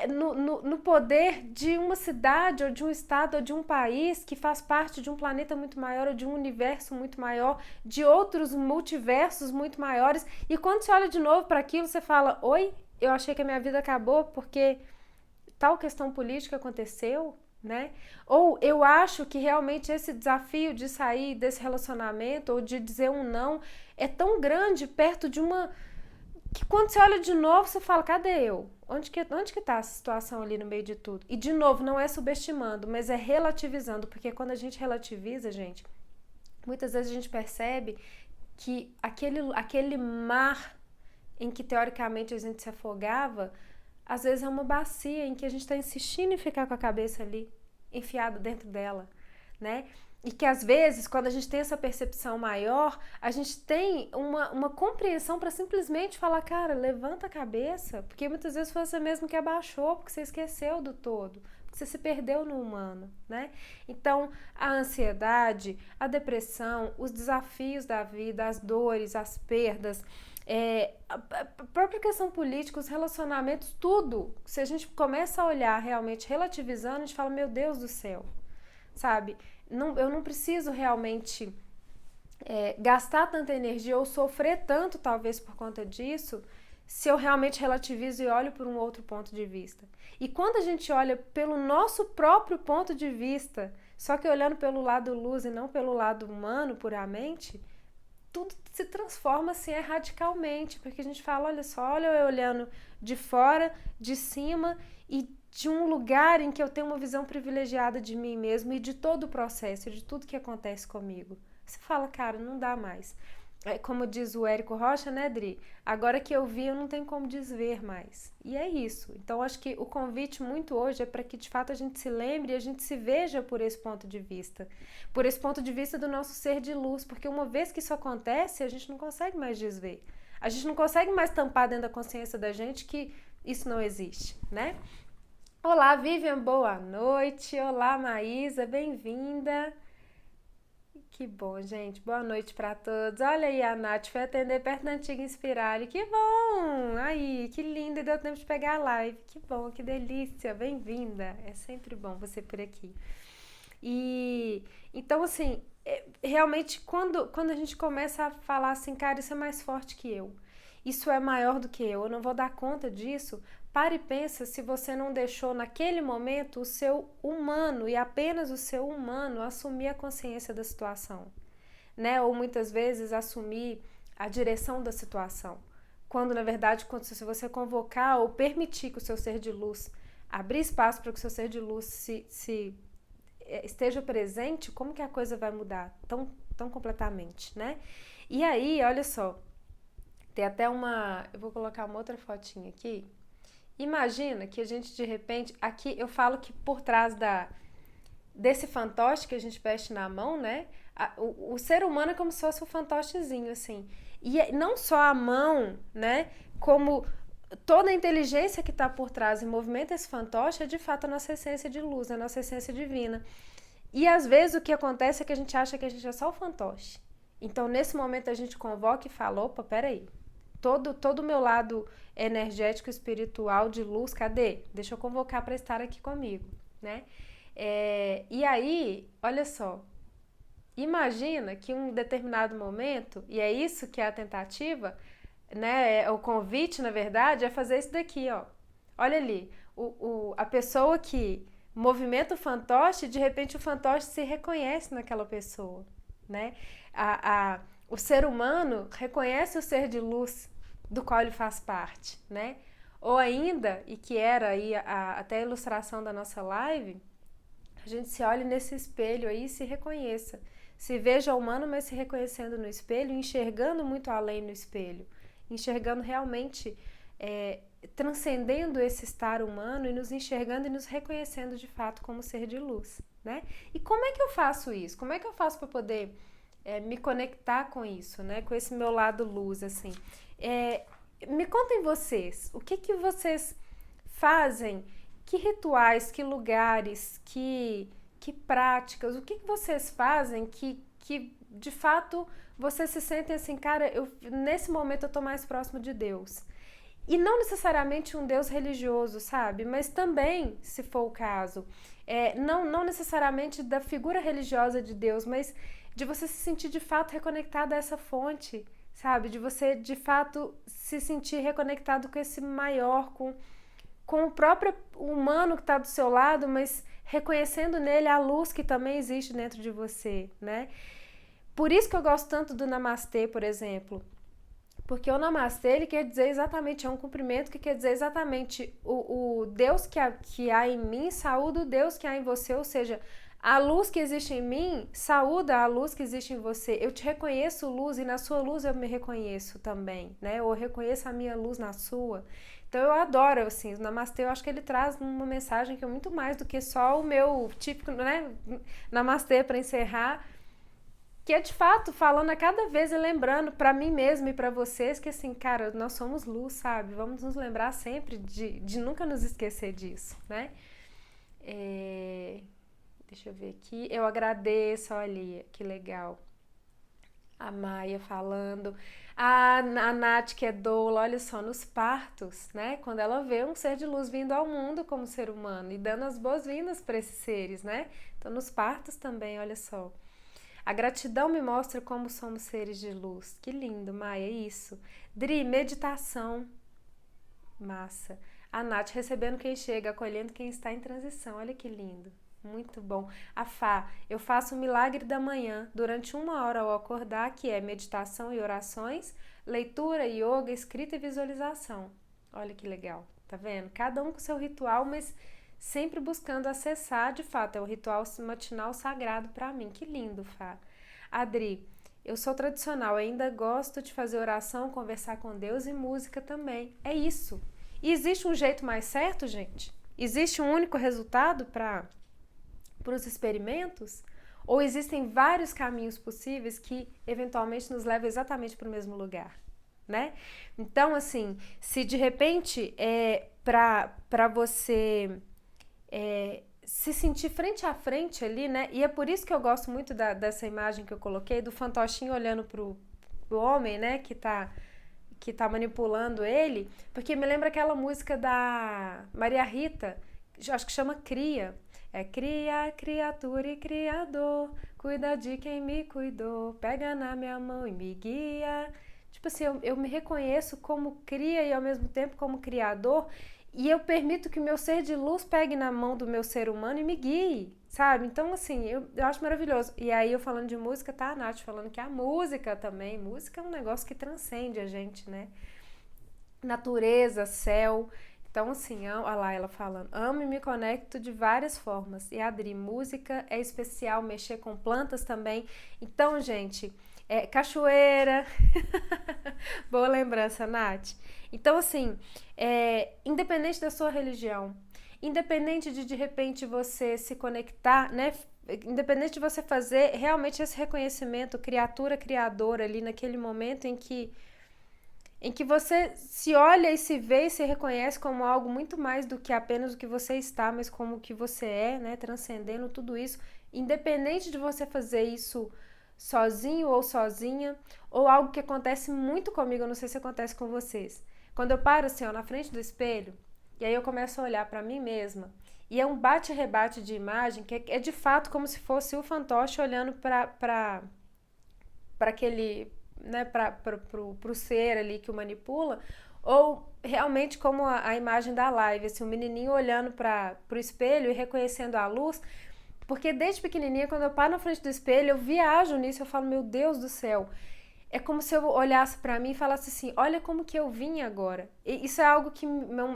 S1: no poder de uma cidade, ou de um estado, ou de um país que faz parte de um planeta muito maior, ou de um universo muito maior, de outros multiversos muito maiores. E quando você olha de novo para aquilo, você fala: oi, eu achei que a minha vida acabou porque tal questão política aconteceu, né? Ou eu acho que realmente esse desafio de sair desse relacionamento ou de dizer um não é tão grande perto de uma que quando você olha de novo você fala, cadê eu? Onde que tá essa situação ali no meio de tudo? E de novo, não é subestimando, mas é relativizando, porque quando a gente relativiza, gente, muitas vezes a gente percebe que aquele mar em que teoricamente a gente se afogava, às vezes é uma bacia em que a gente está insistindo em ficar com a cabeça ali, enfiado dentro dela, né? E que às vezes, quando a gente tem essa percepção maior, a gente tem uma compreensão para simplesmente falar, cara, levanta a cabeça, porque muitas vezes foi você mesmo que abaixou, porque você esqueceu do todo, porque você se perdeu no humano, né? Então, a ansiedade, a depressão, os desafios da vida, as dores, as perdas, a própria questão política, os relacionamentos, tudo. Se a gente começa a olhar realmente relativizando, a gente fala, meu Deus do céu, sabe? Eu não preciso realmente gastar tanta energia ou sofrer tanto, talvez, por conta disso, se eu realmente relativizo e olho por um outro ponto de vista. E quando a gente olha pelo nosso próprio ponto de vista, só que olhando pelo lado luz e não pelo lado humano, puramente, tudo se transforma assim radicalmente, porque a gente fala, olha só, olha eu olhando de fora, de cima e de um lugar em que eu tenho uma visão privilegiada de mim mesmo e de todo o processo, de tudo que acontece comigo. Você fala, cara, não dá mais. Como diz o Érico Rocha, né, Dri? Agora que eu vi, eu não tenho como desver mais. E é isso. Então, acho que o convite muito hoje é para que, de fato, a gente se lembre e a gente se veja por esse ponto de vista. Por esse ponto de vista do nosso ser de luz. Porque uma vez que isso acontece, a gente não consegue mais desver. A gente não consegue mais tampar dentro da consciência da gente que isso não existe, né? Olá, Vivian, boa noite. Olá, Maísa, bem-vinda. Que bom, gente. Boa noite para todos. Olha aí, a Nath foi atender perto da antiga Inspirale. Que bom! Aí, que lindo. E deu tempo de pegar a live. Que bom, que delícia. Bem-vinda. É sempre bom você por aqui. E então, assim, realmente, quando a gente começa a falar assim, cara, isso é mais forte que eu. Isso é maior do que eu não vou dar conta disso. Pare e pensa se você não deixou naquele momento o seu humano e apenas o seu humano assumir a consciência da situação, né? Ou muitas vezes assumir a direção da situação. Quando na verdade, se você convocar ou permitir que o seu ser de luz abrir espaço para que o seu ser de luz esteja presente, como que a coisa vai mudar tão completamente, né? E aí, olha só, tem até eu vou colocar uma outra fotinha aqui. Imagina que a gente de repente, aqui eu falo que por trás desse fantoche que a gente veste na mão, né? O ser humano é como se fosse um fantochezinho, assim. E não só a mão, né? Como toda a inteligência que está por trás e movimenta esse fantoche é de fato a nossa essência de luz, a nossa essência divina. E às vezes o que acontece é que a gente acha que a gente é só o fantoche. Então nesse momento a gente convoca e fala, opa, peraí. Todo o meu lado energético, espiritual, de luz, cadê? Deixa eu convocar para estar aqui comigo, né? E aí, olha só, imagina que em um determinado momento, e é isso que é a tentativa, né? O convite, na verdade, é fazer isso daqui, ó. Olha ali, a pessoa que movimenta o fantoche, de repente o fantoche se reconhece naquela pessoa, né? O ser humano reconhece o ser de luz do qual ele faz parte, né? Ou ainda, e que era aí até a ilustração da nossa live, a gente se olhe nesse espelho aí e se reconheça. Se veja humano, mas se reconhecendo no espelho, enxergando muito além no espelho, enxergando realmente, transcendendo esse estar humano e nos enxergando e nos reconhecendo de fato como ser de luz, né? E como é que eu faço isso? Como é que eu faço para poder me conectar com isso, né? Com esse meu lado luz, assim. Me contem vocês, o que vocês fazem, que rituais, que lugares, que práticas, o que vocês fazem que de fato vocês se sentem assim, cara, nesse momento eu tô mais próximo de Deus. E não necessariamente um Deus religioso, sabe? Mas também, se for o caso, não necessariamente da figura religiosa de Deus, mas de você se sentir de fato reconectado a essa fonte, sabe? De você de fato se sentir reconectado com esse maior, com o próprio humano que está do seu lado, mas reconhecendo nele a luz que também existe dentro de você, né? Por isso que eu gosto tanto do Namastê, por exemplo. Porque o Namastê, ele quer dizer exatamente, é um cumprimento que quer dizer exatamente o Deus que há em mim, saúda o Deus que há em você, ou seja, a luz que existe em mim, saúda a luz que existe em você. Eu te reconheço luz e na sua luz eu me reconheço também, né? Ou eu reconheço a minha luz na sua. Então eu adoro, assim, o Namastê, eu acho que ele traz uma mensagem que é muito mais do que só o meu típico, né? Namastê para encerrar, que é de fato falando a cada vez e lembrando para mim mesmo e para vocês que assim, cara, nós somos luz, sabe? Vamos nos lembrar sempre de nunca nos esquecer disso, né? Deixa eu ver aqui. Eu agradeço, olha, que legal. A Maia falando. A Nath, que é doula, olha só, nos partos, né? Quando ela vê um ser de luz vindo ao mundo como ser humano e dando as boas-vindas para esses seres, né? Então, nos partos também, olha só. A gratidão me mostra como somos seres de luz. Que lindo, Maia, é isso. Dri, meditação. Massa. A Nath recebendo quem chega, acolhendo quem está em transição. Olha que lindo. Muito bom. A Fá, eu faço o milagre da manhã durante 1 hora ao acordar, que é meditação e orações, leitura, yoga, escrita e visualização. Olha que legal, tá vendo? Cada um com seu ritual, mas sempre buscando acessar, de fato, é o ritual matinal sagrado para mim. Que lindo, Fá. Adri, eu sou tradicional, ainda gosto de fazer oração, conversar com Deus e música também. É isso. E existe um jeito mais certo, gente? Existe um único resultado para os experimentos? Ou existem vários caminhos possíveis que eventualmente nos levam exatamente para o mesmo lugar, né? Então, assim, se de repente para você se sentir frente a frente ali, né? E é por isso que eu gosto muito dessa imagem que eu coloquei do fantochinho olhando pro homem, né? Que tá manipulando ele, porque me lembra aquela música da Maria Rita, acho que chama Cria. Cria, criatura e criador, cuida de quem me cuidou, pega na minha mão e me guia. Tipo assim, eu me reconheço como cria e ao mesmo tempo como criador, e eu permito que o meu ser de luz pegue na mão do meu ser humano e me guie, sabe? Então, assim, eu acho maravilhoso. E aí, eu falando de música, tá a Nath falando que a música também, música é um negócio que transcende a gente, né? Natureza, céu. Então, assim, olha lá ela falando, amo e me conecto de várias formas. E Adri, música é especial, mexer com plantas também. Então, gente, cachoeira. Boa lembrança, Nath. Então, assim, independente da sua religião, independente de repente você se conectar, né? Independente de você fazer realmente esse reconhecimento, criatura, criadora ali naquele momento em que você se olha e se vê e se reconhece como algo muito mais do que apenas o que você está, mas como o que você é, né? Transcendendo tudo isso, independente de você fazer isso sozinho ou sozinha, ou algo que acontece muito comigo, eu não sei se acontece com vocês. Quando eu paro assim, ó, na frente do espelho, e aí eu começo a olhar para mim mesma, e é um bate-rebate de imagem que é de fato como se fosse o fantoche olhando para aquele né, pro ser ali que o manipula, ou realmente como a imagem da live, assim, o menininho olhando pro espelho e reconhecendo a luz, porque desde pequenininha, quando eu paro na frente do espelho, eu viajo nisso, eu falo, meu Deus do céu, é como se eu olhasse pra mim e falasse assim, olha como que eu vim agora. E isso é algo que,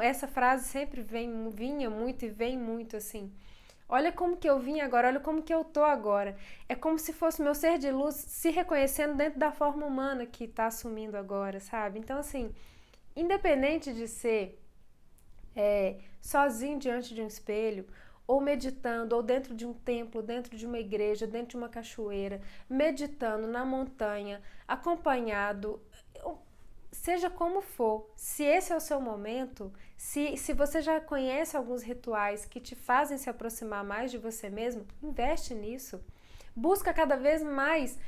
S1: essa frase sempre vinha muito e vem muito, assim, olha como que eu vim agora, olha como que eu tô agora. É como se fosse meu ser de luz se reconhecendo dentro da forma humana que tá assumindo agora, sabe? Então, assim, independente de ser sozinho diante de um espelho, ou meditando, ou dentro de um templo, dentro de uma igreja, dentro de uma cachoeira, meditando na montanha, acompanhado, seja como for, se esse é o seu momento, se você já conhece alguns rituais que te fazem se aproximar mais de você mesmo, investe nisso. Busca cada vez mais,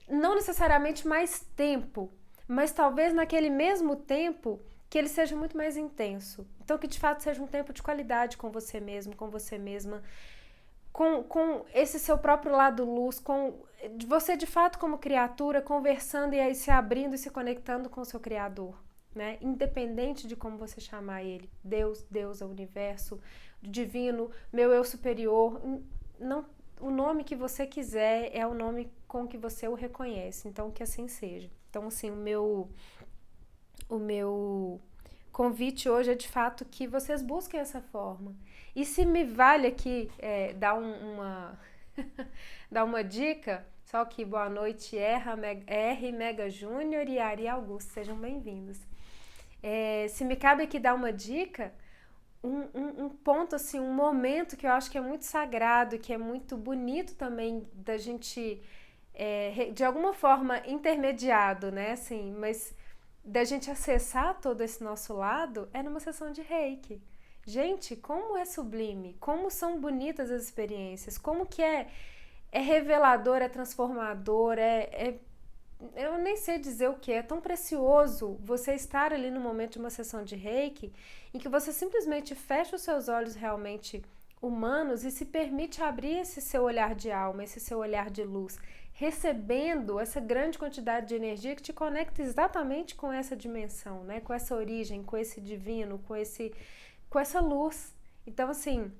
S1: não necessariamente mais tempo, mas talvez naquele mesmo tempo que ele seja muito mais intenso. Então, que de fato seja um tempo de qualidade com você mesmo, com você mesma, com esse seu próprio lado luz, com você de fato como criatura conversando e aí se abrindo e se conectando com o seu Criador, né? Independente de como você chamar ele, Deus, Deusa, universo, divino, meu eu superior, não, o nome que você quiser é o nome com que você o reconhece, então que assim seja. Então, assim, o meu convite hoje é de fato que vocês busquem essa forma. E se me vale aqui dar dar uma dica, só que boa noite, R. Mega Júnior e Ari Augusto, sejam bem-vindos. Se me cabe aqui dar uma dica, um ponto, assim, um momento que eu acho que é muito sagrado, que é muito bonito também da gente, de alguma forma, intermediado, né, assim, mas da gente acessar todo esse nosso lado é numa sessão de Reiki. Gente, como é sublime, como são bonitas as experiências, como que é revelador, é transformador, eu nem sei dizer o que, é tão precioso você estar ali no momento de uma sessão de Reiki em que você simplesmente fecha os seus olhos realmente humanos e se permite abrir esse seu olhar de alma, esse seu olhar de luz, recebendo essa grande quantidade de energia que te conecta exatamente com essa dimensão, né? Com essa origem, com esse divino, com essa luz. Então, assim,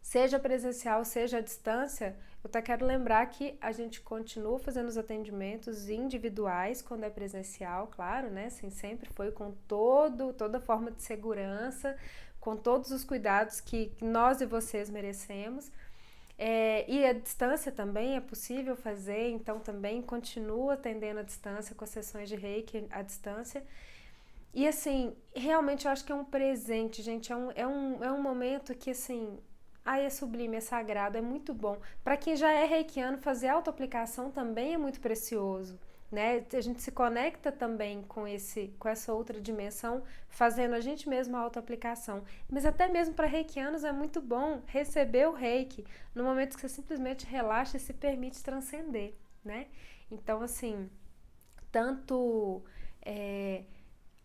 S1: seja presencial, seja à distância, eu até quero lembrar que a gente continua fazendo os atendimentos individuais quando é presencial, claro, né? Assim, sempre foi com toda forma de segurança, com todos os cuidados que nós e vocês merecemos. E a distância também é possível fazer, então também continua atendendo à distância com as sessões de Reiki à distância. E assim, realmente eu acho que é um presente, gente, é um momento que assim, é sublime, é sagrado, é muito bom. Para quem já é reikiano, fazer autoaplicação também é muito precioso, né? A gente se conecta também com essa outra dimensão, fazendo a gente mesmo a autoaplicação. Mas até mesmo para reikianos é muito bom receber o reiki no momento que você simplesmente relaxa e se permite transcender, né? Então, assim, tanto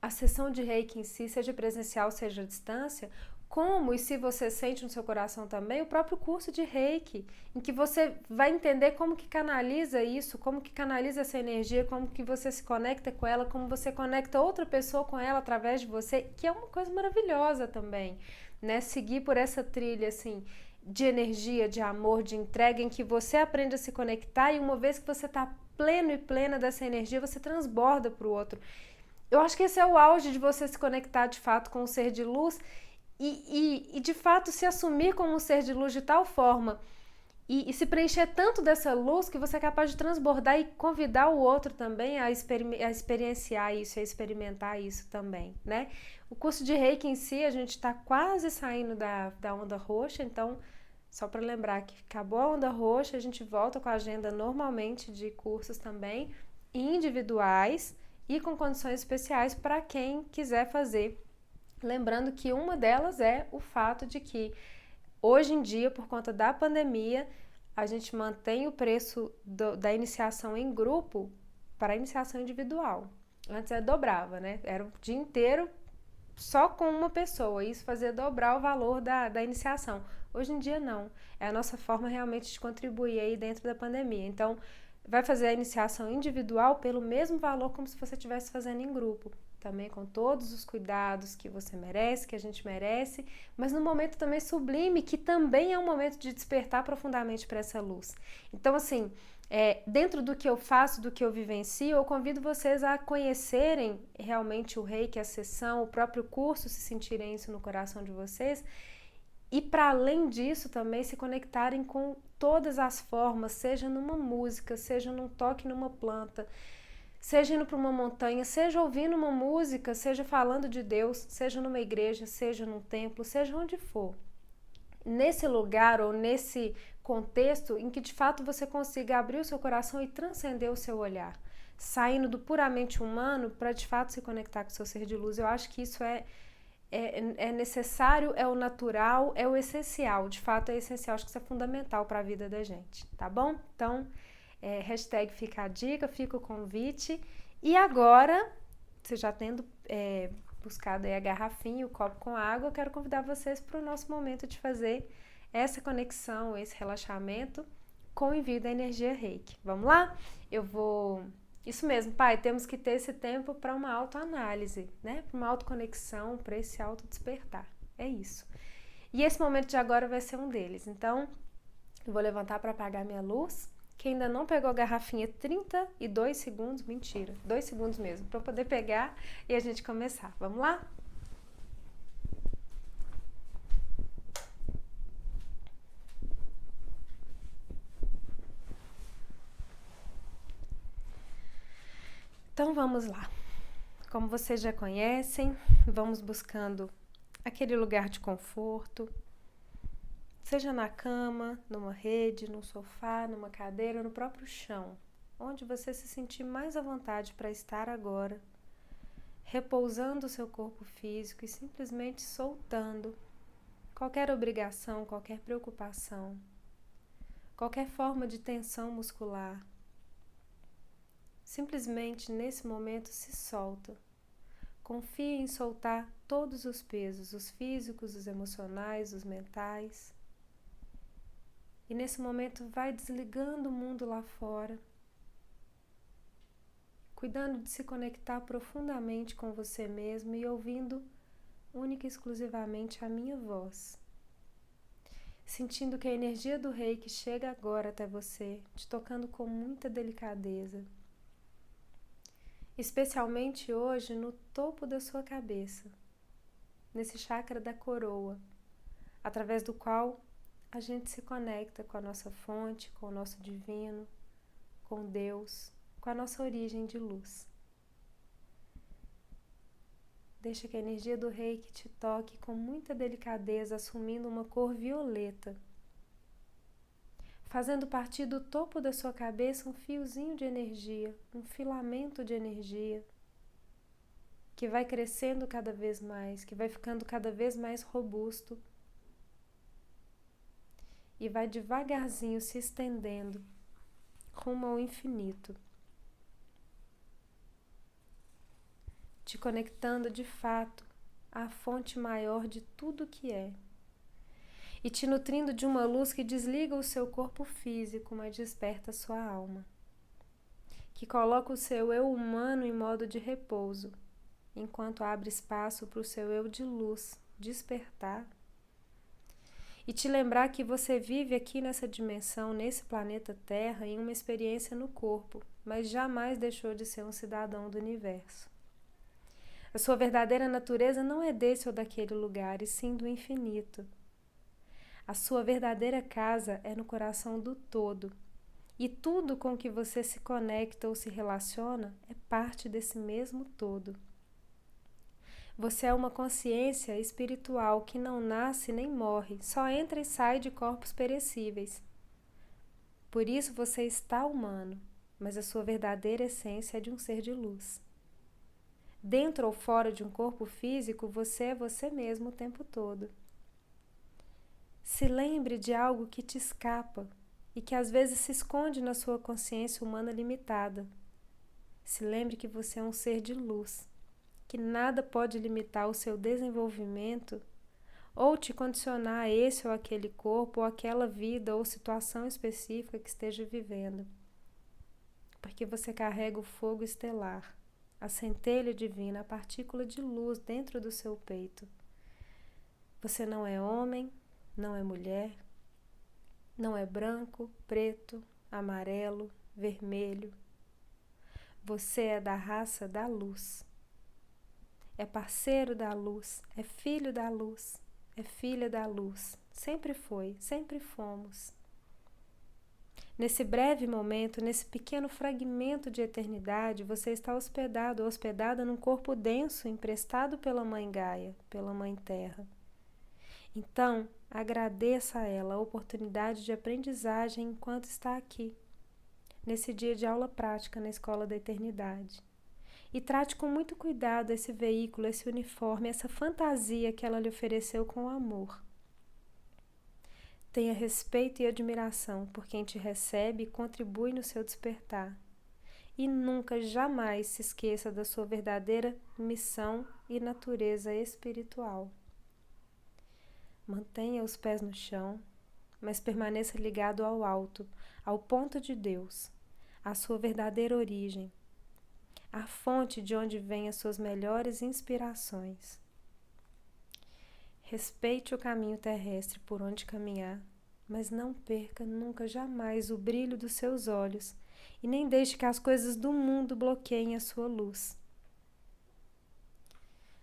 S1: a sessão de reiki em si, seja presencial, seja à distância, como, e se você sente no seu coração também, o próprio curso de Reiki, em que você vai entender como que canaliza isso, como que canaliza essa energia, como que você se conecta com ela, como você conecta outra pessoa com ela através de você, que é uma coisa maravilhosa também, né? Seguir por essa trilha, assim, de energia, de amor, de entrega, em que você aprende a se conectar e uma vez que você está pleno e plena dessa energia, você transborda para o outro. Eu acho que esse é o auge de você se conectar de fato com o ser de luz e de fato se assumir como um ser de luz de tal forma e se preencher tanto dessa luz que você é capaz de transbordar e convidar o outro também a experienciar isso, a experimentar isso também, né? O curso de Reiki em si, a gente está quase saindo da onda roxa, então só para lembrar que acabou a onda roxa, a gente volta com a agenda normalmente de cursos também, individuais e com condições especiais para quem quiser fazer. Lembrando que uma delas é o fato de que hoje em dia, por conta da pandemia, a gente mantém o preço da iniciação em grupo para a iniciação individual. Antes dobrava, né? Era o dia inteiro só com uma pessoa, isso fazia dobrar o valor da iniciação. Hoje em dia não, é a nossa forma realmente de contribuir aí dentro da pandemia. Então, vai fazer a iniciação individual pelo mesmo valor como se você estivesse fazendo em grupo. Também com todos os cuidados que você merece, que a gente merece, mas num momento também sublime, que também é um momento de despertar profundamente para essa luz. Então, assim, dentro do que eu faço, do que eu vivencio, eu convido vocês a conhecerem realmente o Reiki, a sessão, o próprio curso, se sentirem isso no coração de vocês, e para além disso também se conectarem com todas as formas, seja numa música, seja num toque numa planta, seja indo para uma montanha, seja ouvindo uma música, seja falando de Deus, seja numa igreja, seja num templo, seja onde for. Nesse lugar ou nesse contexto em que de fato você consiga abrir o seu coração e transcender o seu olhar, saindo do puramente humano para de fato se conectar com o seu ser de luz. Eu acho que isso é necessário, é o natural, é o essencial. De fato é essencial, acho que isso é fundamental para a vida da gente, tá bom? Então, hashtag fica a dica, fica o convite. E agora, você já tendo buscado aí a garrafinha, o copo com água, eu quero convidar vocês para o nosso momento de fazer essa conexão, esse relaxamento com o envio da energia Reiki. Vamos lá? Isso mesmo, pai, temos que ter esse tempo para uma autoanálise, né? Para uma autoconexão, para esse autodespertar. É isso. E esse momento de agora vai ser um deles. Então, eu vou levantar para apagar minha luz. Quem ainda não pegou a garrafinha, 32 segundos, mentira, 2 segundos mesmo, para poder pegar e a gente começar. Vamos lá? Então vamos lá. Como vocês já conhecem, vamos buscando aquele lugar de conforto, seja na cama, numa rede, num sofá, numa cadeira, no próprio chão, onde você se sentir mais à vontade para estar agora, repousando o seu corpo físico e simplesmente soltando qualquer obrigação, qualquer preocupação, qualquer forma de tensão muscular. Simplesmente nesse momento se solta. Confie em soltar todos os pesos, os físicos, os emocionais, os mentais. E nesse momento vai desligando o mundo lá fora, cuidando de se conectar profundamente com você mesmo e ouvindo única e exclusivamente a minha voz. Sentindo que a energia do Reiki chega agora até você, te tocando com muita delicadeza. Especialmente hoje no topo da sua cabeça, nesse chakra da coroa, através do qual a gente se conecta com a nossa fonte, com o nosso divino, com Deus, com a nossa origem de luz. Deixa que a energia do Reiki te toque com muita delicadeza, assumindo uma cor violeta, fazendo partir do topo da sua cabeça um fiozinho de energia, um filamento de energia, que vai crescendo cada vez mais, que vai ficando cada vez mais robusto e vai devagarzinho se estendendo rumo ao infinito, te conectando de fato à fonte maior de tudo que é. E te nutrindo de uma luz que desliga o seu corpo físico, mas desperta a sua alma. Que coloca o seu eu humano em modo de repouso, enquanto abre espaço para o seu eu de luz despertar. E te lembrar que você vive aqui nessa dimensão, nesse planeta Terra, em uma experiência no corpo, mas jamais deixou de ser um cidadão do universo. A sua verdadeira natureza não é desse ou daquele lugar, e sim do infinito. A sua verdadeira casa é no coração do todo, e tudo com que você se conecta ou se relaciona é parte desse mesmo todo. Você é uma consciência espiritual que não nasce nem morre, só entra e sai de corpos perecíveis. Por isso você está humano, mas a sua verdadeira essência é de um ser de luz. Dentro ou fora de um corpo físico, você é você mesmo o tempo todo. Se lembre de algo que te escapa e que às vezes se esconde na sua consciência humana limitada. Se lembre que você é um ser de luz, que nada pode limitar o seu desenvolvimento ou te condicionar a esse ou aquele corpo ou aquela vida ou situação específica que esteja vivendo. porque você carrega o fogo estelar, a centelha divina, a partícula de luz dentro do seu peito. Você não é homem, não é mulher, não é branco, preto, amarelo, vermelho. Você é da raça da luz. É parceiro da luz, é filho da luz, é filha da luz. Sempre foi, sempre fomos. Nesse breve momento, nesse pequeno fragmento de eternidade, você está hospedado ou hospedada num corpo denso emprestado pela Mãe Gaia, pela Mãe Terra. Então, agradeça a ela a oportunidade de aprendizagem enquanto está aqui, nesse dia de aula prática na Escola da Eternidade. E trate com muito cuidado esse veículo, esse uniforme, essa fantasia que ela lhe ofereceu com amor. Tenha respeito e admiração por quem te recebe e contribui no seu despertar. E nunca, jamais se esqueça da sua verdadeira missão e natureza espiritual. Mantenha os pés no chão, mas permaneça ligado ao alto, ao ponto de Deus, à sua verdadeira origem, a fonte de onde vêm as suas melhores inspirações. Respeite o caminho terrestre por onde caminhar, mas não perca nunca jamais o brilho dos seus olhos e nem deixe que as coisas do mundo bloqueiem a sua luz.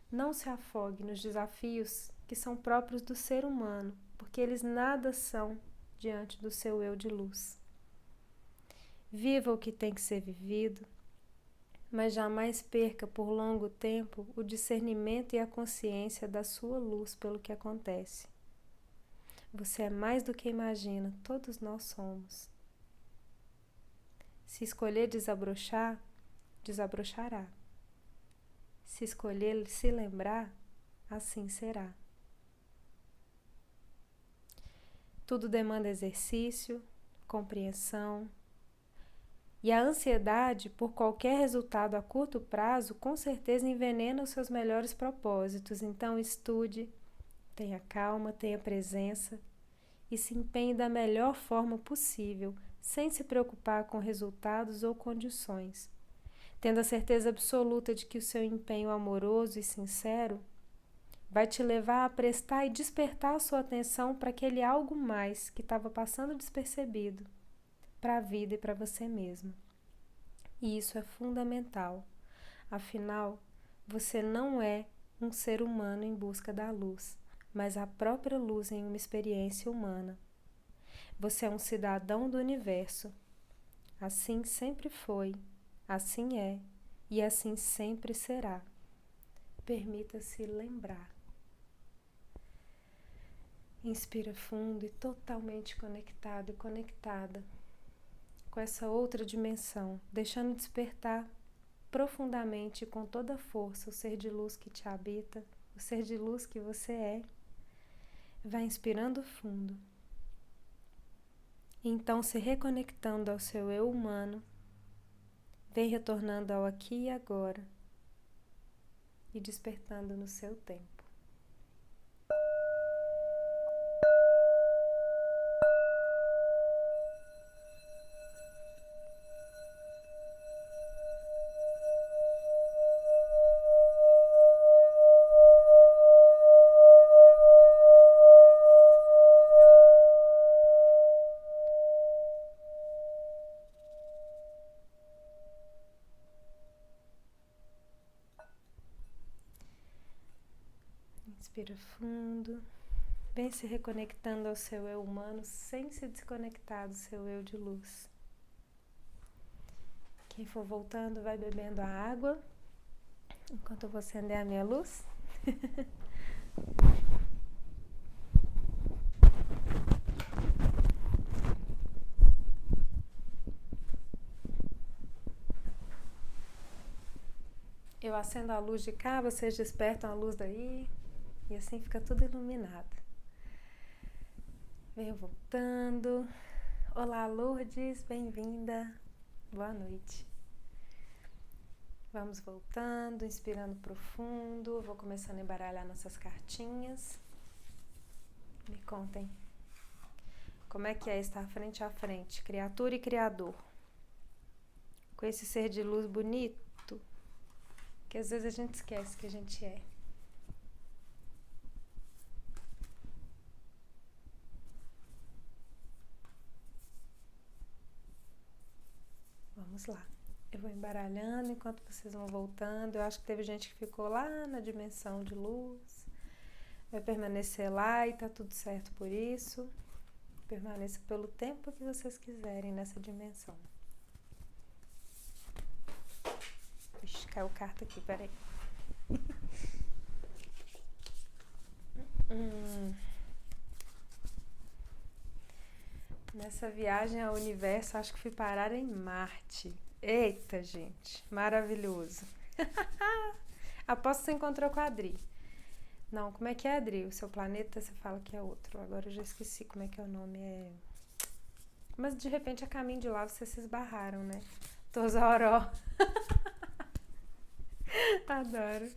S1: Não se afogue nos desafios que são próprios do ser humano, porque eles nada são diante do seu eu de luz. Viva o que tem que ser vivido, mas jamais perca por longo tempo o discernimento e a consciência da sua luz pelo que acontece. Você é mais do que imagina, todos nós somos. Se escolher desabrochar, desabrochará. Se escolher se lembrar, assim será. Tudo demanda exercício, compreensão, e a ansiedade por qualquer resultado a curto prazo com certeza envenena os seus melhores propósitos. Então estude, tenha calma, tenha presença e se empenhe da melhor forma possível, sem se preocupar com resultados ou condições, tendo a certeza absoluta de que o seu empenho amoroso e sincero vai te levar a prestar e despertar a sua atenção para aquele algo mais que estava passando despercebido, para a vida e para você mesmo. E isso é fundamental. Afinal, você não é um ser humano em busca da luz, mas a própria luz em uma experiência humana. Você é um cidadão do universo. Assim sempre foi, assim é e assim sempre será. Permita-se lembrar. Inspira fundo e totalmente conectado e conectada com essa outra dimensão, deixando despertar profundamente e com toda a força o ser de luz que te habita, o ser de luz que você é. Vai inspirando fundo. E então, se reconectando ao seu eu humano, vem retornando ao aqui e agora e despertando no seu tempo. Inspira fundo, vem se reconectando ao seu eu humano sem se desconectar do seu eu de luz. Quem for voltando vai bebendo a água, enquanto eu vou acender a minha luz. Eu acendo a luz de cá, vocês despertam a luz daí. E assim fica tudo iluminado. Venho voltando. Olá, Lourdes, bem-vinda. Boa noite. Vamos voltando, inspirando profundo. Vou começando a embaralhar nossas cartinhas. Me contem. Como é que é estar frente a frente, criatura e criador? com esse ser de luz bonito, que às vezes a gente esquece que a gente é. Vamos lá. Eu vou embaralhando enquanto vocês vão voltando. Eu acho que teve gente que ficou lá na dimensão de luz. Vai permanecer lá e tá tudo certo por isso. Permaneça pelo tempo que vocês quiserem nessa dimensão. Ixi, caiu carta aqui, peraí. Nessa viagem ao universo, acho que fui parar em Marte. Eita, gente, maravilhoso. Aposto que você encontrou com a Adri. Não, como é que é, Adri? O seu planeta, você fala que é outro. Agora eu já esqueci como é que é o nome. Mas de repente, a caminho de lá, vocês se esbarraram, né? Tozoró. Adoro.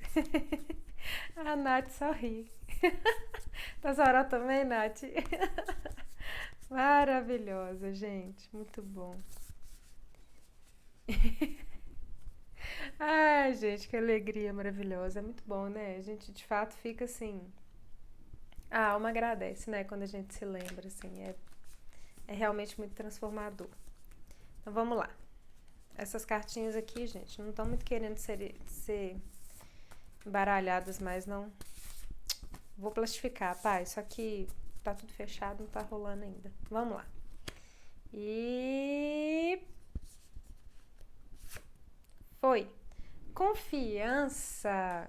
S1: A Nath só ri. Tozoró também, Nath? Maravilhosa, gente. Muito bom. Ai, gente, que alegria maravilhosa. É muito bom, né? A gente de fato fica assim. A alma agradece, né? Quando a gente se lembra, assim. É realmente muito transformador. Então vamos lá. Essas cartinhas aqui, gente, não estão muito querendo ser embaralhadas mais, não. Vou plastificar, pai. Isso aqui tá tudo fechado, não tá rolando ainda. Vamos lá. E foi. Confiança.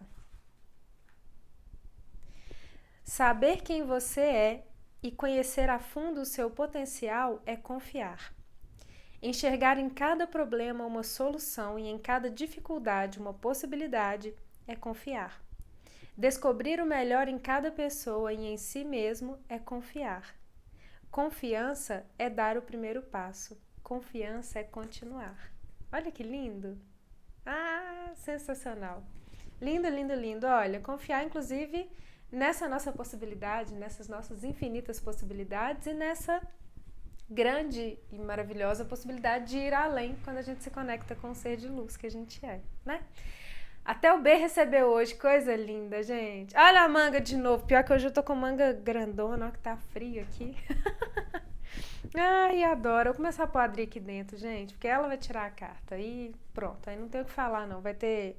S1: Saber quem você é e conhecer a fundo o seu potencial é confiar. Enxergar em cada problema uma solução e em cada dificuldade uma possibilidade é confiar. Descobrir o melhor em cada pessoa e em si mesmo é confiar. Confiança é dar o primeiro passo. Confiança é continuar. Olha que lindo! Ah, sensacional! Lindo, lindo, lindo. Olha, confiar inclusive nessa nossa possibilidade, nessas nossas infinitas possibilidades e nessa grande e maravilhosa possibilidade de ir além quando a gente se conecta com o ser de luz que a gente é, né? Até o B recebeu hoje, coisa linda, gente. Olha a manga de novo, pior que hoje eu tô com manga grandona, ó, que tá frio aqui. Ai, adoro. Eu vou começar a pôr a Adri aqui dentro, gente, porque ela vai tirar a carta. Aí pronto, aí não tem o que falar não, vai ter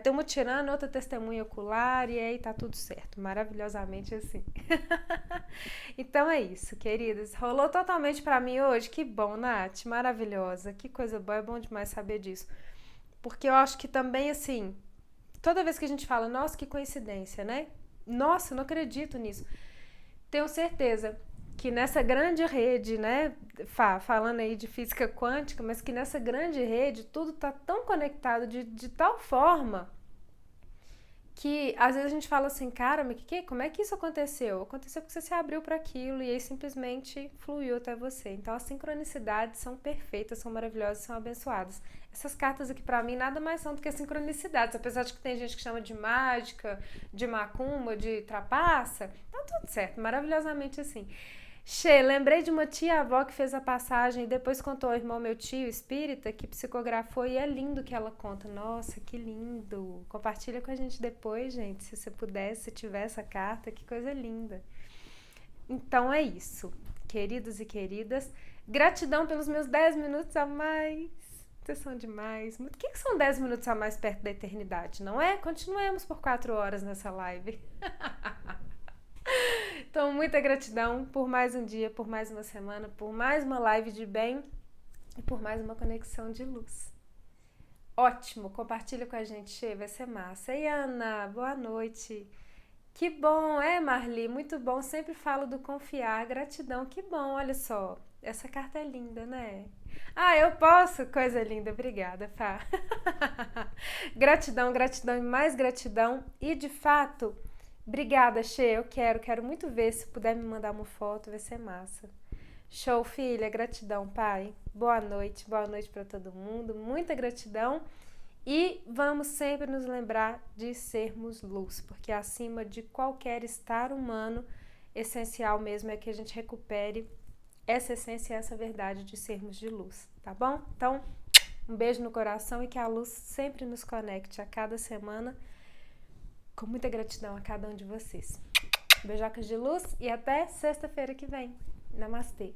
S1: uma tirando, outra testemunha ocular e aí tá tudo certo, maravilhosamente assim. Então é isso, queridas. Rolou totalmente pra mim hoje, que bom, Nath, maravilhosa, que coisa boa, é bom demais saber disso. Porque eu acho que também, assim, toda vez que a gente fala, nossa, que coincidência, né? Nossa, eu não acredito nisso. Tenho certeza que nessa grande rede, né, falando aí de física quântica, mas que nessa grande rede tudo tá tão conectado de tal forma que às vezes a gente fala assim, cara, mas como é que isso aconteceu? Aconteceu porque você se abriu para aquilo e aí simplesmente fluiu até você. Então as sincronicidades são perfeitas, são maravilhosas, são abençoadas. Essas cartas aqui para mim nada mais são do que sincronicidades, apesar de que tem gente que chama de mágica, de macumba, de trapaça, tá tudo certo, maravilhosamente assim. Che, lembrei de uma tia-avó que fez a passagem e depois contou ao irmão meu tio espírita que psicografou e é lindo que ela conta. Nossa, que lindo! Compartilha com a gente depois, gente, se você puder, se tiver essa carta, que coisa linda. Então é isso, queridos e queridas. Gratidão pelos meus 10 minutos a mais. Vocês são demais. O que são 10 minutos a mais perto da eternidade, não é? Continuemos por 4 horas nessa live. Então, muita gratidão por mais um dia, por mais uma semana, por mais uma live de bem e por mais uma conexão de luz. Ótimo, compartilha com a gente, Che, vai ser massa. E Ana, boa noite. Que bom, Marli, muito bom. Sempre falo do confiar, gratidão, que bom, olha só. Essa carta é linda, né? Ah, eu posso? Coisa linda, obrigada, Fá. Gratidão, gratidão e mais gratidão. E de fato, obrigada, Che, eu quero muito ver, se puder me mandar uma foto, vai ser massa. Show, filha, gratidão, pai. Boa noite para todo mundo, muita gratidão. E vamos sempre nos lembrar de sermos luz, porque acima de qualquer estar humano, essencial mesmo é que a gente recupere essa essência e essa verdade de sermos de luz, tá bom? Então, Um beijo no coração e que a luz sempre nos conecte a cada semana, com muita gratidão a cada um de vocês. Beijocas de luz e até sexta-feira que vem. Namastê!